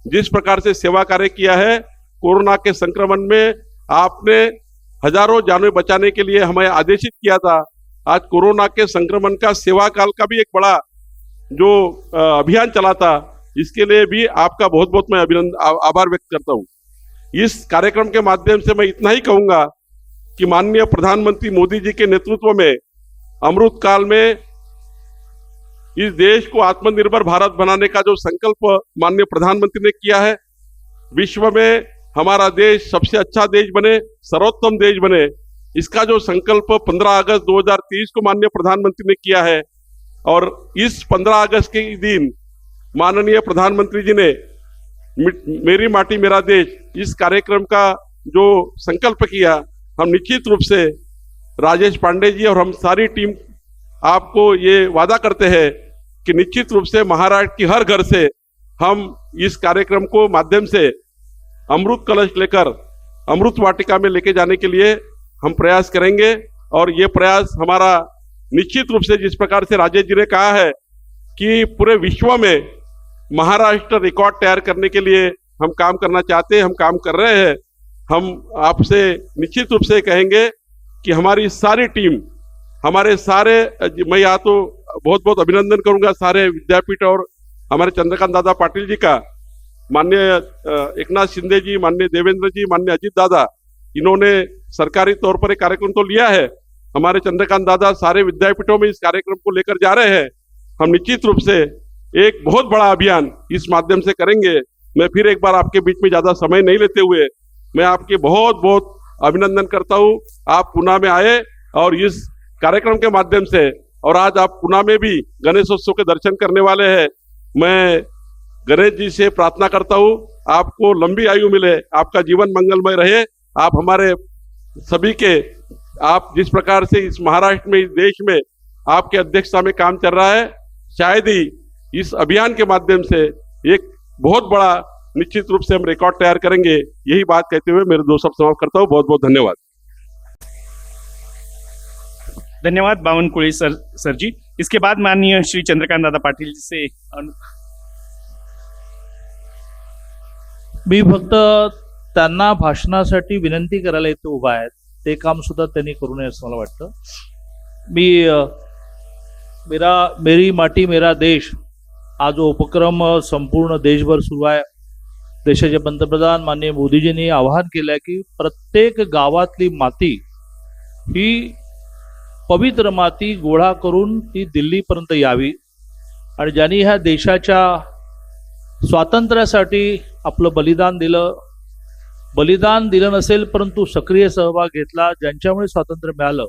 जिस प्रकार से सेवा कार्य किया है, कोरोना के संक्रमण में आपने हजारों जानों बचाने के लिए हमें आदेशित किया था। आज कोरोना के संक्रमण का सेवा काल का भी एक बड़ा जो अभियान चला था, इसके लिए भी आपका बहुत बहुत मैं आभार व्यक्त करता हूं। इस कार्यक्रम के माध्यम से मैं इतना ही कहूंगा कि माननीय प्रधानमंत्री मोदी जी के नेतृत्व में अमृत काल में इस देश को आत्मनिर्भर भारत बनाने का जो संकल्प माननीय प्रधानमंत्री ने किया है, विश्व में हमारा देश सबसे अच्छा देश बने, सर्वोत्तम देश बने, इसका जो संकल्प 15 अगस्त 2023 को माननीय प्रधानमंत्री ने किया है और इस 15 अगस्त के दिन माननीय प्रधानमंत्री जी ने मेरी माटी मेरा देश इस कार्यक्रम का जो संकल्प किया, हम निश्चित रूप से राजेश पांडे जी और हम सारी टीम आपको ये वादा करते हैं कि निश्चित रूप से महाराष्ट्र की हर घर से हम इस कार्यक्रम को माध्यम से अमृत कलश लेकर अमृत वाटिका में लेके जाने के लिए हम प्रयास करेंगे। और ये प्रयास हमारा निश्चित रूप से जिस प्रकार से राजेश जी ने कहा है कि पूरे विश्व में महाराष्ट्र रिकॉर्ड तैयार करने के लिए हम काम करना चाहते हैं, हम काम कर रहे हैं। हम आपसे निश्चित रूप से कहेंगे कि हमारी सारी टीम, हमारे सारे, मैं यहाँ तो बहुत बहुत अभिनंदन करूंगा सारे विद्यापीठ और हमारे चंद्रकांत दादा पाटिल जी का, माननीय एकनाथ शिंदे जी, माननीय देवेंद्र जी, माननीय अजीत दादा, इन्होंने सरकारी तौर पर एक कार्यक्रम तो लिया है। हमारे चंद्रकांत दादा सारे विद्यापीठों में इस कार्यक्रम को लेकर जा रहे हैं। हम निश्चित रूप से एक बहुत बड़ा अभियान इस माध्यम से करेंगे। मैं फिर एक बार आपके बीच में ज्यादा समय नहीं लेते हुए मैं आपके बहुत बहुत अभिनंदन करता हूं। आप पुणे में आए और इस कार्यक्रम के माध्यम से, और आज आप पुणे में भी गणेशोत्सव के दर्शन करने वाले हैं। मैं गणेश जी से प्रार्थना करता हूं आपको लंबी आयु मिले, आपका जीवन मंगलमय रहे। आप हमारे सभी के, आप जिस प्रकार से इस महाराष्ट्र में, इस देश में आपके अध्यक्षता में काम चल रहा है, शायद ही इस अभियान के माध्यम से एक बहुत बड़ा निश्चित रूप से हम रिकॉर्ड तैयार करेंगे। यही बात कहते हुए मेरे दो शब्द समाप्त करता हूँ। बहुत बहुत धन्यवाद। धन्यवाद बावनकुळे सर जी। इसके बाद माननीय श्री चंद्रकांत दादा पाटील जी से मी फक्त त्यांना भाषणासाठी विनंती करायला इथे उभा आहे, ते काम सुद्धा त्यांनी करू नये असं मला वाटतं। मी मेरी माटी मेरा देश हा जो उपक्रम संपूर्ण देशभर सुरू आहे, देशाचे पंतप्रधान माननीय मोदीजींनी आवाहन केलं आहे की प्रत्येक गावातली माती ही पवित्र माती गोळा करून ती दिल्लीपर्यंत यावी, आणि ज्यांनी ह्या देशाच्या स्वातंत्र्यासाठी आपलं बलिदान दिलं नसेल परंतु सक्रिय सहभाग घेतला, ज्यांच्यामुळे स्वातंत्र्य मिळालं,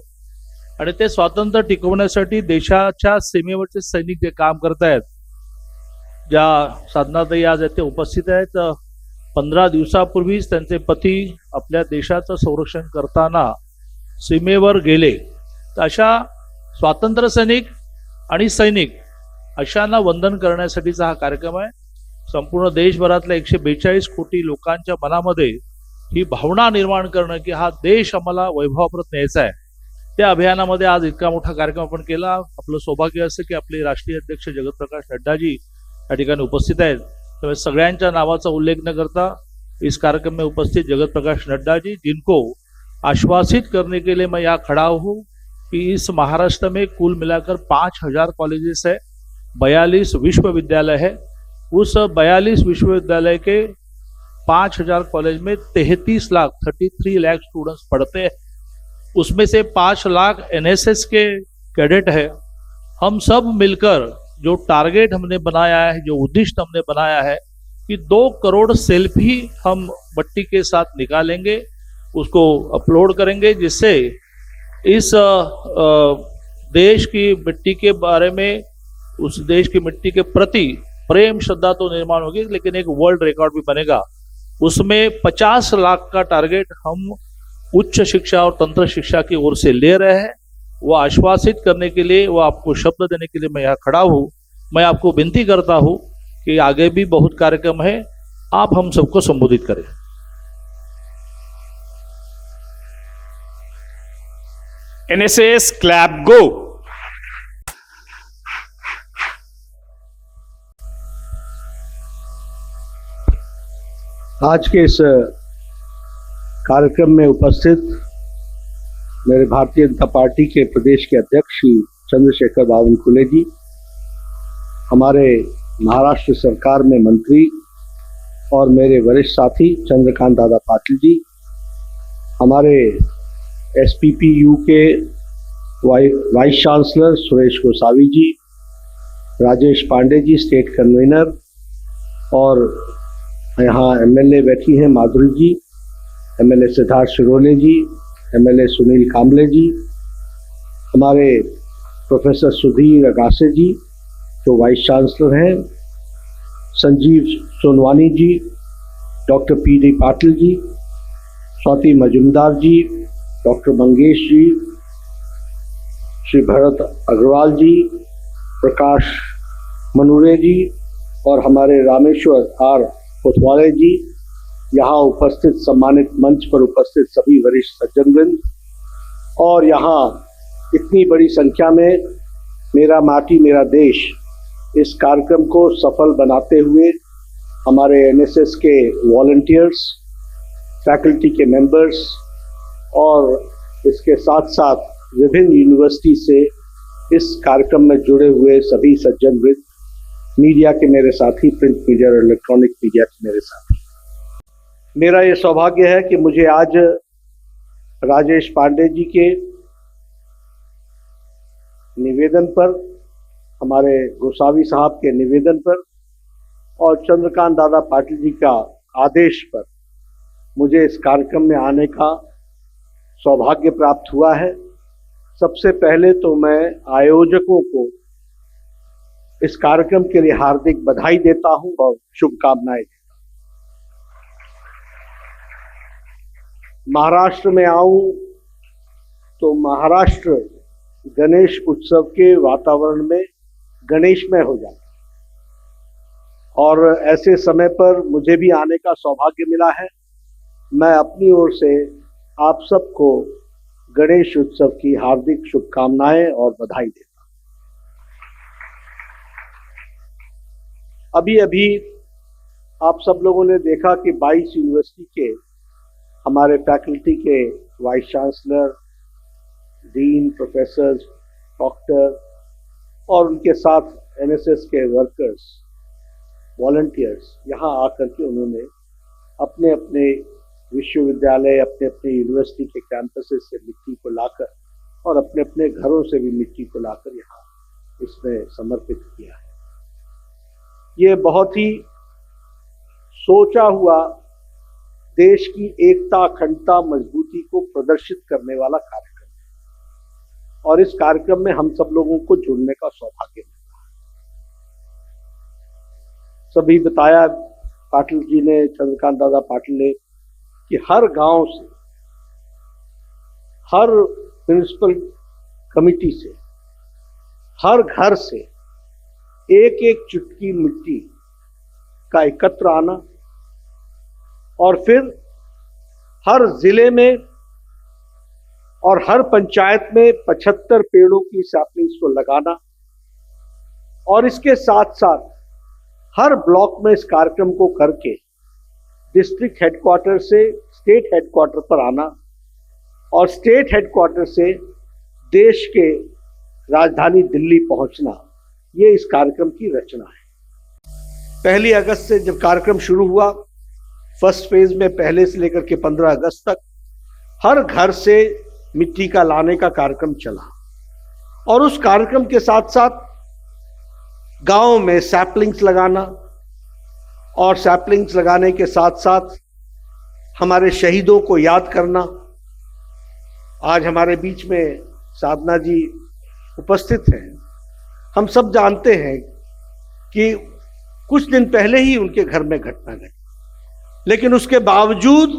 आणि ते स्वातंत्र्य टिकवण्यासाठी देशाच्या सीमेवरचे सैनिक जे काम करत आहेत, ज्या साधनाताई आज येथे उपस्थित आहेत, 15 दिवसापूर्वीच त्यांचे पती आपल्या देशाचं संरक्षण करताना सीमेवर गेले। तर अशा स्वातंत्र्य सैनिक आणि सैनिक अशांना वंदन करण्यासाठीचा हा कार्यक्रम आहे। संपूर्ण देशभरातल्या 142 कोटी लोकांच्या मनामध्ये ही भावना निर्माण करणं की हा देश आम्हाला वैभवापर्यंत न्यायचा आहे, त्या अभियानामध्ये आज इतका मोठा कार्यक्रम आपण केला। आपलं सौभाग्य असं की आपले राष्ट्रीय अध्यक्ष जगत प्रकाश नड्डाजी या ठिकाणी उपस्थित आहेत। त्यामुळे सगळ्यांच्या नावाचा उल्लेख न करता इस कार्यक्रम में उपस्थित जगत प्रकाश नड्डा जी, जिनको आश्वासित करने के लिए मैं यहाँ खड़ा हूँ कि इस महाराष्ट्र में कुल मिलाकर 5000 कॉलेजेस है, 42 विश्वविद्यालय है। उस 42 विश्वविद्यालय के 5000 कॉलेज में 33 लाख स्टूडेंट्स पढ़ते हैं। उसमें से 5 लाख NSS के कैडेट है। हम सब मिलकर जो टारगेट हमने बनाया है, जो उद्दिष्ट हमने बनाया है कि 2 करोड़ सेल्फी हम मट्टी के साथ निकालेंगे, उसको अपलोड करेंगे, जिससे इस देश की मिट्टी के बारे में, उस देश की मिट्टी के प्रति प्रेम श्रद्धा तो निर्माण होगी, लेकिन एक वर्ल्ड रिकॉर्ड भी बनेगा। उसमें 50 लाख का टारगेट हम उच्च शिक्षा और तंत्र शिक्षा की ओर से ले रहे हैं। वो आश्वासित करने के लिए, वो आपको शब्द देने के लिए मैं यहाँ खड़ा हूँ। मैं आपको विनती करता हूँ कि आगे भी बहुत कार्यक्रम है, आप हम सबको संबोधित करें। NSS क्लैप गो। आज के इस कार्यक्रम में उपस्थित मेरे भारतीय जनता पार्टी के प्रदेश के अध्यक्ष श्री चंद्रशेखर बावनकुळे जी, हमारे महाराष्ट्र सरकार में मंत्री और मेरे वरिष्ठ साथी चंद्रकांत दादा पाटिल जी, हमारे SPPU के वाइस चांसलर सुरेश गोसावी जी, राजेश पांडे जी स्टेट कन्वीनर, और यहाँ MLA बैठी हैं माधुरी जी, MLA सिद्धार्थ शिरोले जी, MLA सुनील कांबले जी, हमारे प्रोफेसर सुधीर अगासे जी जो वाइस चांसलर हैं, संजीव सोनवानी जी, डॉक्टर PD पाटिल जी, स्वाति मजुमदार जी, डॉक्टर मंगेश जी, श्री भरत अग्रवाल जी, प्रकाश मनुरे जी, और हमारे रामेश्वर R कोतवाले जी, यहाँ उपस्थित सम्मानित मंच पर उपस्थित सभी वरिष्ठ सज्जनवृंद, और यहाँ इतनी बड़ी संख्या में मेरा माटी मेरा देश इस कार्यक्रम को सफल बनाते हुए हमारे NSS के वॉलंटियर्स, फैकल्टी के मेंबर्स और इसके साथ साथ विभिन्न यूनिवर्सिटी से इस कार्यक्रम में जुड़े हुए सभी सज्जनवृंद, मीडिया के मेरे साथी, प्रिंट मीडिया और इलेक्ट्रॉनिक मीडिया के मेरे साथी, मेरा ये सौभाग्य है कि मुझे आज राजेश पांडे जी के निवेदन पर, हमारे गोसावी साहब के निवेदन पर और चंद्रकांत दादा पाटिल जी का आदेश पर मुझे इस कार्यक्रम में आने का सौभाग्य प्राप्त हुआ है। सबसे पहले तो मैं आयोजकों को इस कार्यक्रम के लिए हार्दिक बधाई देता हूं और शुभकामनाएं देता हूं। महाराष्ट्र में आऊं तो महाराष्ट्र गणेश उत्सव के वातावरण में गणेशमय हो जाता, और ऐसे समय पर मुझे भी आने का सौभाग्य मिला है। मैं अपनी ओर से आप सबको गणेश उत्सव की हार्दिक शुभकामनाएं और बधाई देता हूं। अभी अभी आप सब लोगों ने देखा कि 22 यूनिवर्सिटी के हमारे फैकल्टी के vice chancellor, dean, professor, doctor और उनके साथ एनएसएस के वर्कर्स, वॉलंटियर्स यहाँ आकर के उन्होंने अपने अपने विश्वविद्यालय, अपने अपने यूनिवर्सिटी के कैंपसेस से मिट्टी को लाकर और अपने अपने घरों से भी मिट्टी को लाकर यहाँ इसमें समर्पित किया है। ये बहुत ही सोचा हुआ देश की एकता, अखंडता, मजबूती को प्रदर्शित करने वाला कार्यक्रम है, और इस कार्यक्रम में हम सब लोगों को जुड़ने का सौभाग्य मिला है। सभी बताया पाटिल जी ने, चंद्रकांत दादा पाटिल ने, कि हर गांव से, हर म्युनिसिपल कमिटी से, हर घर से एक एक चुटकी मिट्टी का एकत्र आना और फिर हर जिले में और हर पंचायत में 75 पेड़ों की सैपलिंग्स को लगाना, और इसके साथ साथ हर ब्लॉक में इस कार्यक्रम को करके डिस्ट्रिक्ट हेडक्वार्टर से स्टेट हेडक्वार्टर पर आना और स्टेट हेडक्वार्टर से देश के राजधानी दिल्ली पहुंचना, ये इस कार्यक्रम की रचना है। 1 अगस्त से जब कार्यक्रम शुरू हुआ, फर्स्ट फेज में पहले से लेकर के 15 अगस्त तक हर घर से मिट्टी का लाने का कार्यक्रम चला, और उस कार्यक्रम के साथ साथ गांव में सैपलिंग्स लगाना, और सैपलिंग्स लगाने के साथ साथ हमारे शहीदों को याद करना। आज हमारे बीच में साधना जी उपस्थित हैं। हम सब जानते हैं कि कुछ दिन पहले ही उनके घर में घटना घटी, लेकिन उसके बावजूद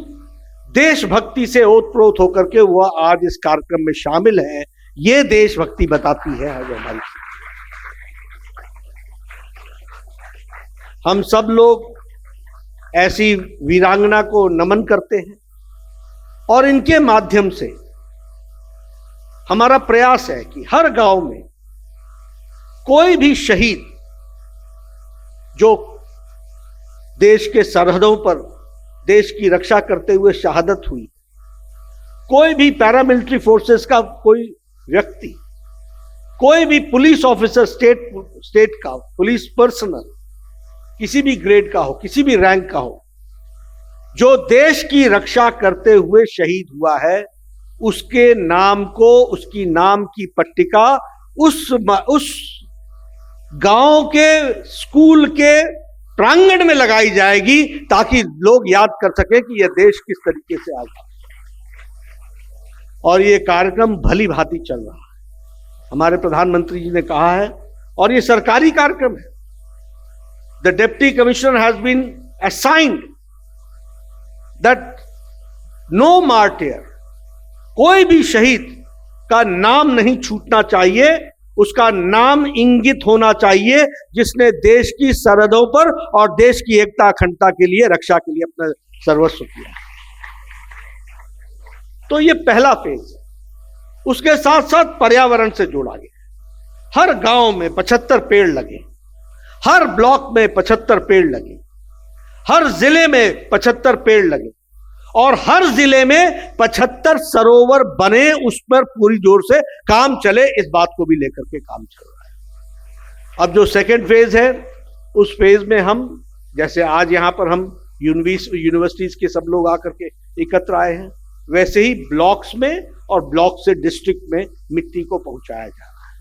देशभक्ति से ओतप्रोत होकर के वह आज इस कार्यक्रम में शामिल है। ये देशभक्ति बताती है आज हमारी। हम सब लोग ऐसी वीरांगना को नमन करते हैं, और इनके माध्यम से हमारा प्रयास है कि हर गांव में कोई भी शहीद जो देश के सरहदों पर देश की रक्षा करते हुए शहादत हुई, कोई भी पैरामिलिट्री फोर्सेस का कोई व्यक्ति, कोई भी पुलिस ऑफिसर, स्टेट का पुलिस पर्सनल, किसी भी ग्रेड का हो, किसी भी रैंक का हो, जो देश की रक्षा करते हुए शहीद हुआ है, उसके नाम को, उसकी नाम की पट्टिका उस गांव के स्कूल के प्रांगण में लगाई जाएगी, ताकि लोग याद कर सके कि यह देश किस तरीके से आजाद। और ये कार्यक्रम भली भांति चल रहा है। हमारे प्रधानमंत्री जी ने कहा है, और ये सरकारी कार्यक्रम है, the deputy commissioner has been assigned that no martyr, कोई भी शहीद का नाम नहीं छूटना चाहिए, उसका नाम इंगित होना चाहिए जिसने देश की सरहदों पर और देश की एकता अखंडता के लिए, रक्षा के लिए अपना सर्वस्व किया। तो ये पहला फेज है। उसके साथ साथ पर्यावरण से जोड़ा गया। हर गांव में 75 पेड़ लगे, हर ब्लॉक में 75 पेड़ लगे, हर जिले में 75 पेड़ लगे, और हर जिले में 75 सरोवर बने, उस पर पूरी जोर से काम चले। इस बात को भी लेकर के काम चल रहा है। अब जो सेकेंड फेज है, उस फेज में हम, जैसे आज यहाँ पर हम यूनिवर्सिटीज के सब लोग आकर के एकत्र आए हैं, वैसे ही ब्लॉक्स में और ब्लॉक से डिस्ट्रिक्ट में मिट्टी को पहुंचाया जा रहा है।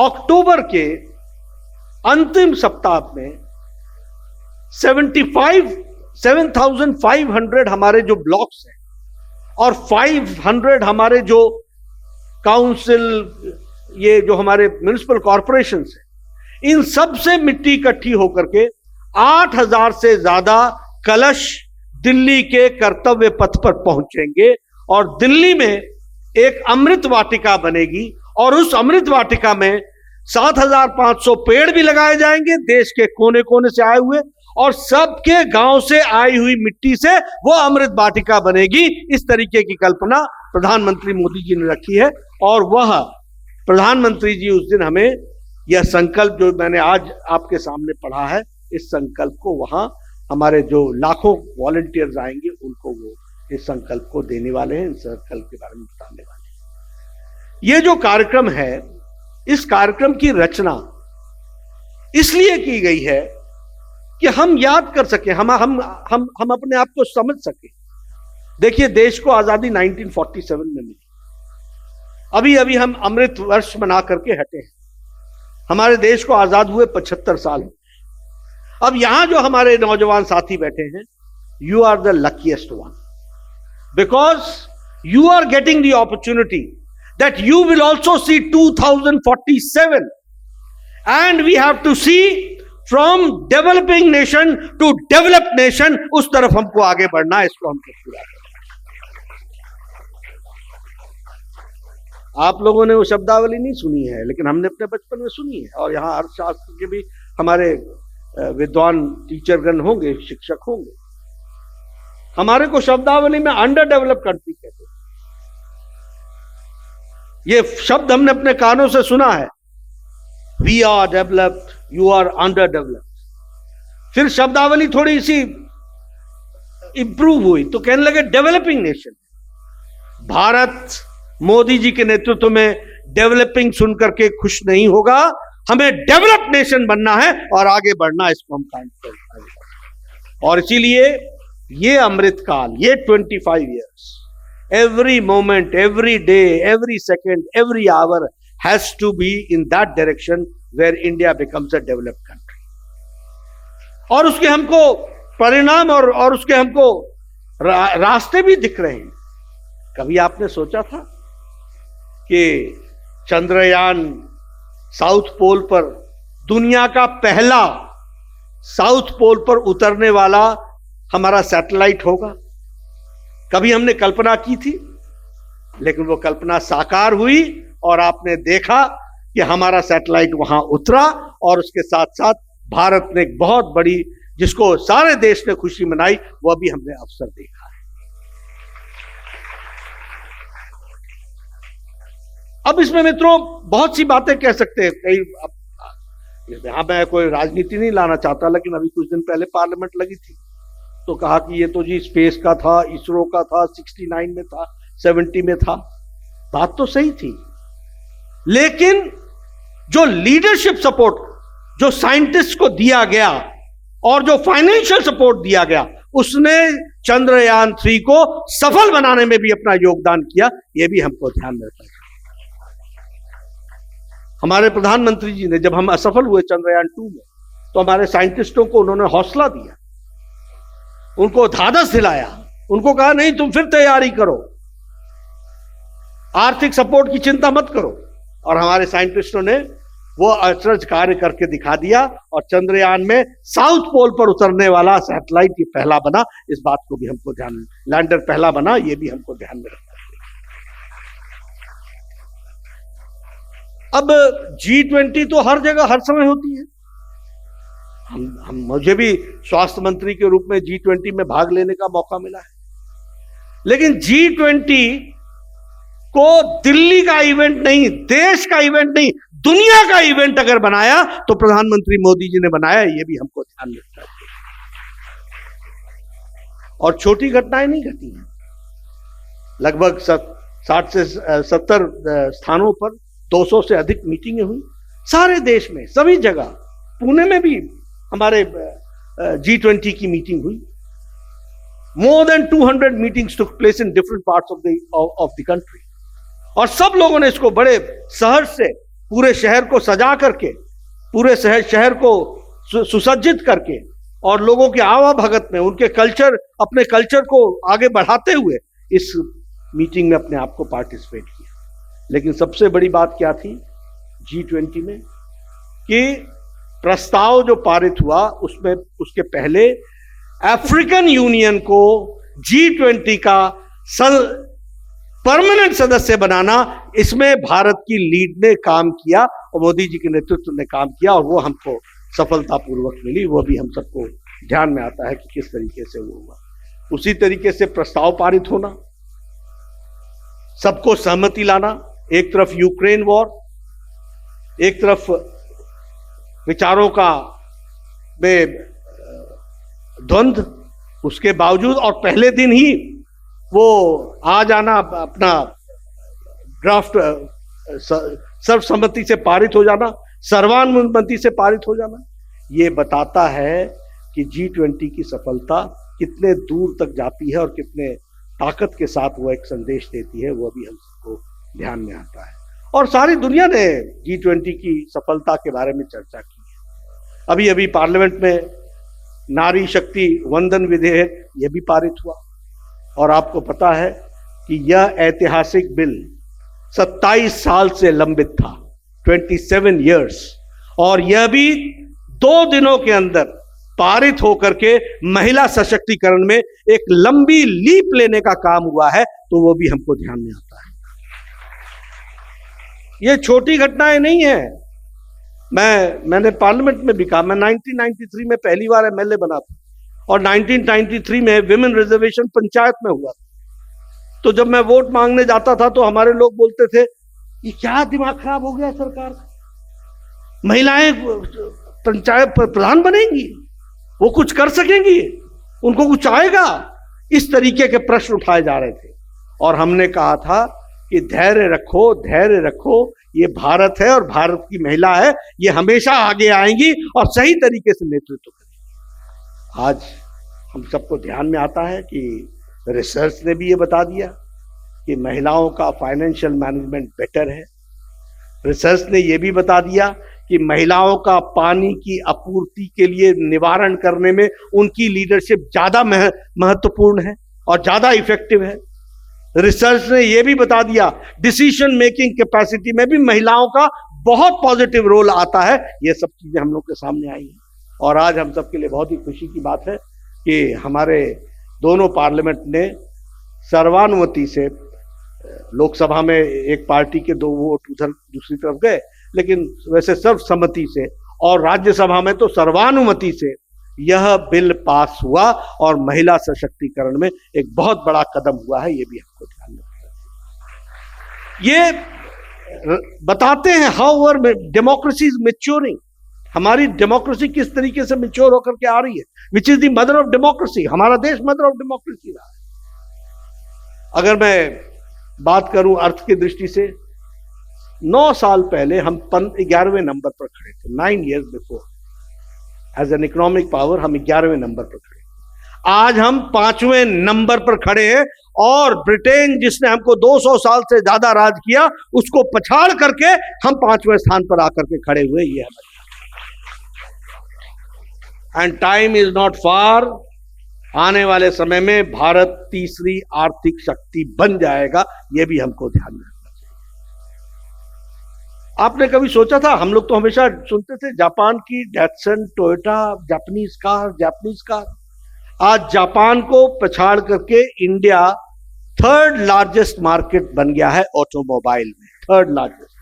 अक्टूबर के अंतिम सप्ताह में 7,500 हमारे जो ब्लॉक्स हैं और 500 हमारे जो काउंसिल, ये जो हमारे म्युनिसिपल कॉरपोरेशंस हैं, इन सब से मिट्टी इकट्ठी होकर के 8,000 से ज्यादा कलश दिल्ली के कर्तव्य पथ पर पहुंचेंगे और दिल्ली में एक अमृत वाटिका बनेगी और उस अमृत वाटिका में 7,500 पेड़ भी लगाए जाएंगे देश के कोने कोने से आए हुए, और सबके गांव से आई हुई मिट्टी से वो अमृत वाटिका बनेगी। इस तरीके की कल्पना प्रधानमंत्री मोदी जी ने रखी है और वह प्रधानमंत्री जी उस दिन हमें यह संकल्प जो मैंने आज आपके सामने पढ़ा है, इस संकल्प को वहां हमारे जो लाखों वॉलंटियर्स आएंगे उनको वो इस संकल्प को देने वाले हैं, इस संकल्प के बारे में बताने वाले हैं। ये जो कार्यक्रम है, इस कार्यक्रम की रचना इसलिए की गई है कि हम याद कर सके, हम अपने आप को समझ सके। देखिए, देश को आजादी 1947 में मिली, अभी अभी हम अमृत वर्ष मना करके हटे हैं। हमारे देश को आजाद हुए 75 साल हो। अब यहां जो हमारे नौजवान साथी बैठे हैं, you are the luckiest one, because you are getting the opportunity that you will also see 2047 and we have to see from developing nation to developed nation. उस तरफ हमको आगे बढ़ना है, इसको हमको पूरा करना। आप लोगों ने वो शब्दावली नहीं सुनी है, लेकिन हमने अपने बचपन में सुनी है, और यहाँ अर्थशास्त्र के भी हमारे विद्वान टीचरगण होंगे, शिक्षक होंगे। हमारे को शब्दावली में अंडर डेवलप कंट्री कहते हैं। ये शब्द हमने अपने कानों से सुना है, we are developed, you are underdeveloped. फिर शब्दावली थोड़ी सी इंप्रूव हुई तो कहने लगे डेवलपिंग नेशन। भारत मोदी जी के नेतृत्व में डेवलपिंग सुन करके खुश नहीं होगा, हमें डेवलप्ड नेशन बनना है और आगे बढ़ना, इसको हम काम करें। और इसीलिए ये अमृत काल, ये 25 years, every moment, every day, every second, every hour has to be in that direction where India becomes a developed country. और उसके हमको परिणाम और उसके हमको रास्ते भी दिख रहे हैं। कभी आपने सोचा था कि चंद्रयान साउथ पोल पर, दुनिया का पहला साउथ पोल पर उतरने वाला हमारा सैटेलाइट होगा? कभी हमने कल्पना की थी? लेकिन वो कल्पना साकार हुई और आपने देखा कि हमारा सैटेलाइट वहां उतरा, और उसके साथ साथ भारत ने एक बहुत बड़ी, जिसको सारे देश ने खुशी मनाई, वह भी हमने अवसर देखा है। अब इसमें मित्रों बहुत सी बातें कह सकते हैं, कई यहां मैं कोई राजनीति नहीं लाना चाहता, लेकिन अभी कुछ दिन पहले पार्लियामेंट लगी थी तो कहा कि ये तो जी स्पेस का था, इसरो का था, 69 में था, 70 में था। बात तो सही थी, लेकिन जो लीडरशिप सपोर्ट जो साइंटिस्ट को दिया गया और जो फाइनेंशियल सपोर्ट दिया गया, उसने चंद्रयान 3 को सफल बनाने में भी अपना योगदान किया। यह भी हमको ध्यान में रखना चाहिए। हमारे प्रधानमंत्री जी ने, जब हम असफल हुए चंद्रयान 2 में, तो हमारे साइंटिस्टों को उन्होंने हौसला दिया, उनको धादस दिलाया, उनको कहा नहीं तुम फिर तैयारी करो, आर्थिक सपोर्ट की चिंता मत करो। और हमारे साइंटिस्टों ने वो अचरज कार्य करके दिखा दिया, और चंद्रयान में साउथ पोल पर उतरने वाला सैटेलाइट ये पहला बना। इस बात को भी हमको ध्यान, लैंडर पहला बना, ये भी हमको ध्यान में रखना है। अब G20 तो हर जगह हर समय होती है। हम मुझे भी स्वास्थ्य मंत्री के रूप में G20 में भाग लेने का मौका मिला है, लेकिन G20 को दिल्ली का इवेंट नहीं, देश का इवेंट नहीं, दुनिया का इवेंट अगर बनाया तो प्रधानमंत्री मोदी जी ने बनाया। ये भी हमको ध्यान रखना है। और छोटी घटनाएं नहीं घटी हैं, लगभग 60 से 70 स्थानों पर 200 से अधिक मीटिंगें हुई, सारे देश में, सभी जगह। पुणे में भी हमारे G20 की मीटिंग हुई। More than 200 meetings took place in different parts of the country, और सब लोगों ने इसको बड़े सहर्ष से पूरे शहर को सजा करके, पूरे शहर को सुसज्जित करके, और लोगों के आवाभगत में उनके कल्चर, अपने कल्चर को आगे बढ़ाते हुए इस मीटिंग में अपने आप को पार्टिसिपेट किया। लेकिन सबसे बड़ी बात क्या थी G20 में, कि प्रस्ताव जो पारित हुआ उसमें, उसके पहले अफ्रीकन यूनियन को G20 का परमानेंट सदस्य बनाना, इसमें भारत की लीड ने काम किया और मोदी जी के नेतृत्व ने काम किया, और वो हमको सफलतापूर्वक मिली। वो भी हम सबको ध्यान में आता है कि किस तरीके से वो हुआ। उसी तरीके से प्रस्ताव पारित होना, सबको सहमति लाना, एक तरफ यूक्रेन वॉर, एक तरफ विचारों का द्वंद्व, उसके बावजूद और पहले दिन ही वो आ जाना, अपना ड्राफ्ट सर्वसम्मति से पारित हो जाना, सर्वानुमति से पारित हो जाना, ये बताता है कि G20 की सफलता कितने दूर तक जाती है और कितने ताकत के साथ वो एक संदेश देती है, वो भी हम सबको ध्यान में आता है। और सारी दुनिया ने G20 की सफलता के बारे में चर्चा की है। अभी अभी पार्लियामेंट में नारी शक्ति वंदन विधेयक यह भी पारित हुआ, और आपको पता है कि यह ऐतिहासिक बिल 27 साल से लंबित था, 27 इयर्स, और यह भी 2 दिनों के अंदर पारित होकर के महिला सशक्तिकरण में एक लंबी लीप लेने का काम हुआ है, तो वो भी हमको ध्यान में आता है। ये छोटी घटनाएं नहीं है। मैंने पार्लियामेंट में भी कहा, मैं 1993 में पहली बार एमएलए बना था, और 1993 में विमेन रिजर्वेशन पंचायत में हुआ था। तो जब मैं वोट मांगने जाता था तो हमारे लोग बोलते थे, ये क्या दिमाग खराब हो गया सरकार का, महिलाएं पंचायत प्रधान बनेंगी, वो कुछ कर सकेंगी, उनको कुछ आएगा? इस तरीके के प्रश्न उठाए जा रहे थे, और हमने कहा था कि धैर्य रखो, धैर्य रखो, ये भारत है और भारत की महिला है, ये हमेशा आगे आएंगी और सही तरीके से नेतृत्व करेंगी। आज हम सबको ध्यान में आता है कि रिसर्च ने भी ये बता दिया कि महिलाओं का फाइनेंशियल मैनेजमेंट बेटर है। रिसर्च ने ये भी बता दिया कि महिलाओं का पानी की आपूर्ति के लिए निवारण करने में उनकी लीडरशिप ज्यादा महत्वपूर्ण है और ज्यादा इफेक्टिव है। रिसर्च ने यह भी बता दिया डिसीजन मेकिंग कैपेसिटी में भी महिलाओं का बहुत पॉजिटिव रोल आता है। ये सब चीजें हम लोग के सामने आई हैं, और आज हम सबके लिए बहुत ही खुशी की बात है कि हमारे दोनों पार्लियामेंट ने सर्वानुमति से, लोकसभा में एक पार्टी के 2 वोट उधर दूसरी तरफ गए, लेकिन वैसे सर्वसम्मति से, और राज्यसभा में तो सर्वानुमति से यह बिल पास हुआ और महिला सशक्तिकरण में एक बहुत बड़ा कदम हुआ है। ये भी आपको ध्यान में रखना चाहिए। ये बताते हैं how our democracy is maturing. हमारी डेमोक्रेसी किस तरीके से मैच्योर होकर के आ रही है, which is the mother of democracy. हमारा देश मदर ऑफ डेमोक्रेसी रहा है। अगर मैं बात करूं अर्थ की दृष्टि से, 9 साल पहले हम 11वें नंबर पर खड़े थे। 9 years before as an economic power हम 11वें नंबर पर खड़े। आज हम 5वें नंबर पर खड़े हैं, और ब्रिटेन जिसने हमको 200 साल से ज्यादा राज किया उसको पछाड़ करके हम 5वें स्थान पर आकर के खड़े हुए। ये हमारे, and time is not far. आने वाले समय में भारत तीसरी आर्थिक शक्ति बन जाएगा, ये भी हमको ध्यान में रखना चाहिए। आपने कभी सोचा था, हम लोग तो हमेशा सुनते थे जापान की डैटसन, टोयोटा, जापानीज कार। आज जापान को पछाड़ करके इंडिया 3rd लार्जेस्ट मार्केट बन गया है ऑटोमोबाइल में, 3rd largest,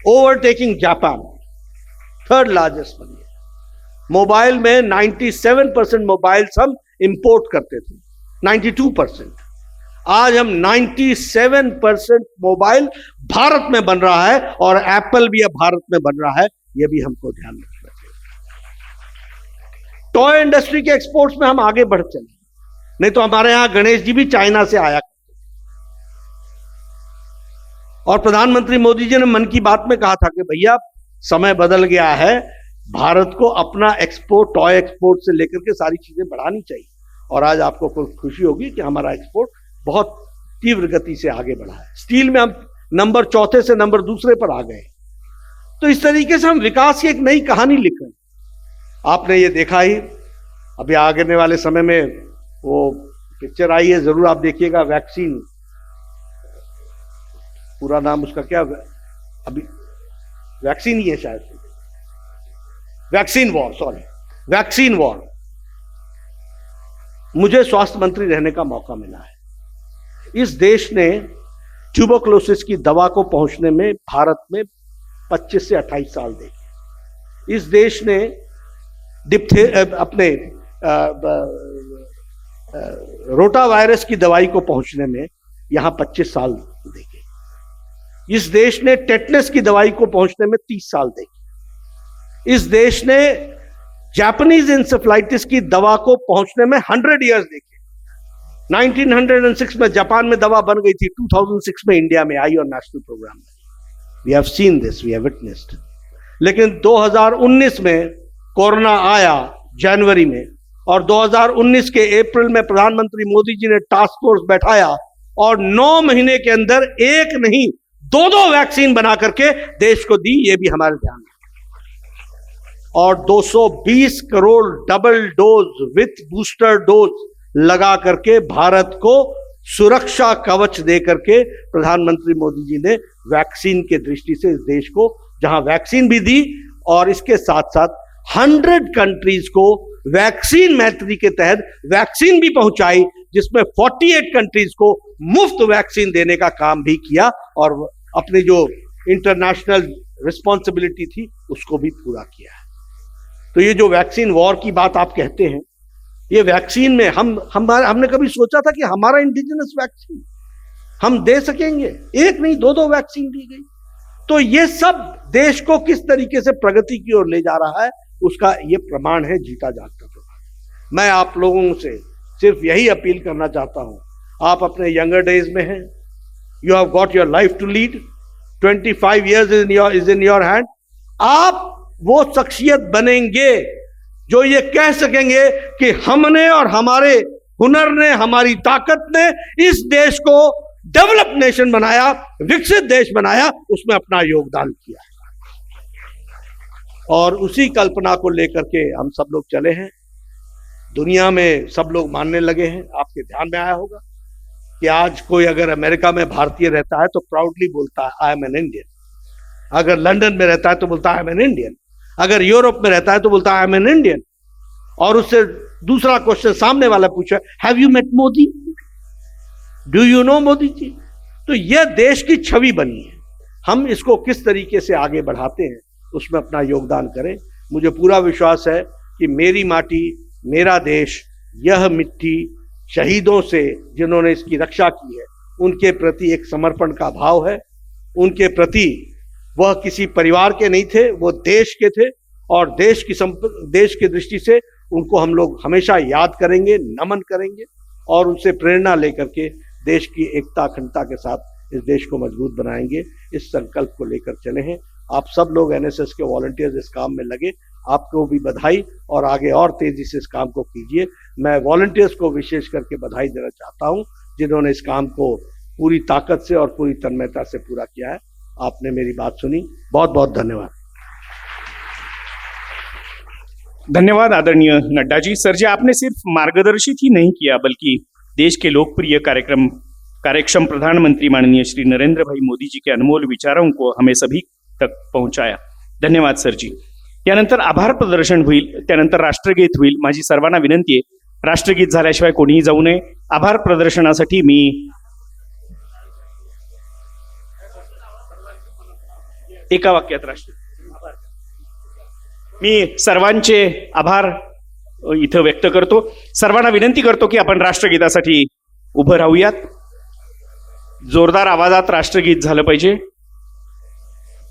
overtaking Japan, 3rd largest बन गया। मोबाइल में 97% मोबाइल्स हम इंपोर्ट करते थे, 92%। आज हम 97% मोबाइल भारत में बन रहा है, और एप्पल भी अब भारत में बन रहा है। यह भी हमको ध्यान रखना चाहिए। टॉय इंडस्ट्री के एक्सपोर्ट्स में हम आगे बढ़ चले, नहीं तो हमारे यहां गणेश जी भी चाइना से आया करते थे। और प्रधानमंत्री मोदी जी ने मन की बात में कहा था कि भैया समय बदल गया है, भारत को अपना एक्सपोर्ट, टॉय एक्सपोर्ट से लेकर के सारी चीजें बढ़ानी चाहिए। और आज आपको खुशी होगी कि हमारा एक्सपोर्ट बहुत तीव्र गति से आगे बढ़ा है। स्टील में हम नंबर 4 से नंबर 2 पर आ गए। तो इस तरीके से हम विकास की एक नई कहानी लिख रहे हैं। आपने ये देखा ही, अभी आगे वाले समय में वो पिक्चर आई है, जरूर आप देखिएगा, वैक्सीन, पूरा नाम उसका क्या, अभी वैक्सीन ही है शायद, vaccine war, sorry, vaccine war. मुझे स्वास्थ्य मंत्री रहने का मौका मिला है। इस देश ने ट्यूबरक्लोसिस की दवा को पहुंचने में भारत में 25 से 28 साल देखे। इस देश ने अपने रोटा वायरस की दवाई को पहुंचने में यहां 25 साल देखे। इस देश ने टेटनस की दवाई को पहुंचने में 30 साल देखे। इस देश ने जापानीज इंसेफ्लाइटिस की दवा को पहुंचने में 100 इयर्स देखे। 1906 में जापान में दवा बन गई थी, 2006 में इंडिया में आई और नेशनल प्रोग्राम में। We have seen this, we have witnessed. लेकिन 2019 में कोरोना आया जनवरी में, और 2019 के अप्रैल में प्रधानमंत्री मोदी जी ने टास्क फोर्स बैठाया और 9 महीने के अंदर एक नहीं 2 वैक्सीन बना करके देश को दी। ये भी हमारे ध्यान में। और 220 crore double dose with booster dose लगा करके भारत को सुरक्षा कवच दे करके प्रधानमंत्री मोदी जी ने वैक्सीन के दृष्टि से इस देश को, जहां वैक्सीन भी दी और इसके साथ साथ 100 कंट्रीज को वैक्सीन मैत्री के तहत वैक्सीन भी पहुंचाई, जिसमें 48 कंट्रीज को मुफ्त वैक्सीन देने का काम भी किया और अपनी जो इंटरनेशनल रिस्पॉन्सिबिलिटी थी उसको भी पूरा किया है। तो ये जो वैक्सीन वॉर की बात आप कहते हैं, ये वैक्सीन में हमने कभी सोचा था कि हमारा इंडिजिनस वैक्सीन हम दे सकेंगे? एक नहीं 2 वैक्सीन दी गई। तो ये सब देश को किस तरीके से प्रगति की ओर ले जा रहा है, उसका ये प्रमाण है, जीता जागता प्रमाण। मैं आप लोगों से सिर्फ यही अपील करना चाहता हूं, आप अपने यंगर डेज में हैं, you have got your life to lead, 25 years is in your hand. आप वो शख्सियत बनेंगे जो ये कह सकेंगे कि हमने और हमारे हुनर ने, हमारी ताकत ने इस देश को डेवलप नेशन बनाया, विकसित देश बनाया, उसमें अपना योगदान किया। और उसी कल्पना को लेकर के हम सब लोग चले हैं। दुनिया में सब लोग मानने लगे हैं। आपके ध्यान में आया होगा कि आज कोई अगर अमेरिका में भारतीय रहता है तो प्राउडली बोलता है आई एम एन इंडियन। अगर लंदन में रहता है तो बोलता है आई एम एन इंडियन। अगर यूरोप में रहता है तो बोलता है आई एम एन इंडियन। और उससे दूसरा क्वेश्चन सामने वाला पूछा, have you met Modi, do you know Modi ji. तो यह देश की छवि बनी है। हम इसको किस तरीके से आगे बढ़ाते हैं, उसमें अपना योगदान करें। मुझे पूरा विश्वास है कि मेरी माटी मेरा देश, यह मिट्टी शहीदों से जिन्होंने इसकी रक्षा की है, उनके प्रति एक समर्पण का भाव है। उनके प्रति वह किसी परिवार के नहीं थे, वो देश के थे। और देश की दृष्टि से उनको हम लोग हमेशा याद करेंगे, नमन करेंगे और उनसे प्रेरणा लेकर के देश की एकता अखंडता के साथ इस देश को मजबूत बनाएंगे। इस संकल्प को लेकर चले हैं। आप सब लोग एनएसएस के वॉलंटियर्स इस काम में लगे, आपको भी बधाई, और आगे और तेजी से इस काम को कीजिए। मैं वॉलंटियर्स को विशेष करके बधाई देना चाहता हूं, जिन्होंने इस काम को पूरी ताकत से और पूरी तन्मयता से पूरा किया है। आपने मेरी बात सुनी, बहुत बहुत धन्यवाद। धन्यवाद आदरणीय नड्डा जी। सर जी, आपने सिर्फ मार्गदर्शित ही नहीं किया बल्कि देश के लोकप्रिय कार्यक्षम प्रधानमंत्री माननीय श्री नरेंद्र भाई मोदी जी के अनमोल विचारों को हमें सभी तक पहुंचाया। धन्यवाद सर जी। यानंतर आभार प्रदर्शन होईल, त्यानंतर राष्ट्रगीत होईल। माझी सर्वांना विनंती आहे, राष्ट्रगीत झाल्याशिवाय कोणीही जाऊ नये। आभार प्रदर्शनासाठी मी एका वाक्यात मी सर्वांचे आभार इथं व्यक्त करतो। सर्वांना विनंती करतो की आपण राष्ट्रगीतासाठी उभं राहूयात। जोरदार आवाजात राष्ट्रगीत झालं पाहिजे।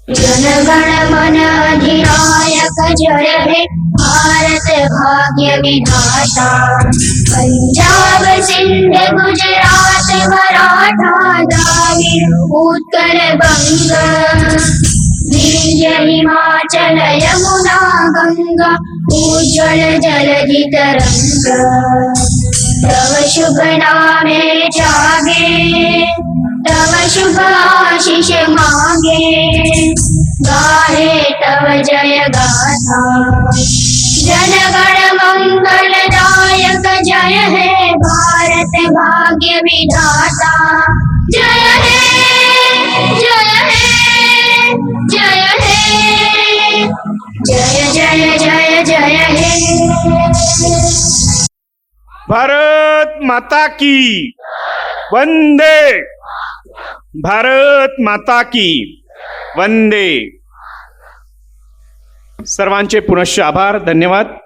जनगण मन अधिनायक जय हे भारत भाग्य विधाता। पंजाब सिंध गुजरात मराठा द्राविड़ उत्कल बंग विंध्य हिमाचल यमुना गंगा उज्ज्वल जलधि तरंग तव शुभ नामे जागे तव शुभ आशीष मांगे गाहे तव जय गाथा जनगण मंगलदायक जय हे भारत भाग्य विधाता जय हे जय हे जय हे जय जय जय जय हे भारत माता की वंदे, भारत माता की वंदे. सर्वांचे पुनश्च आभार, धन्यवाद.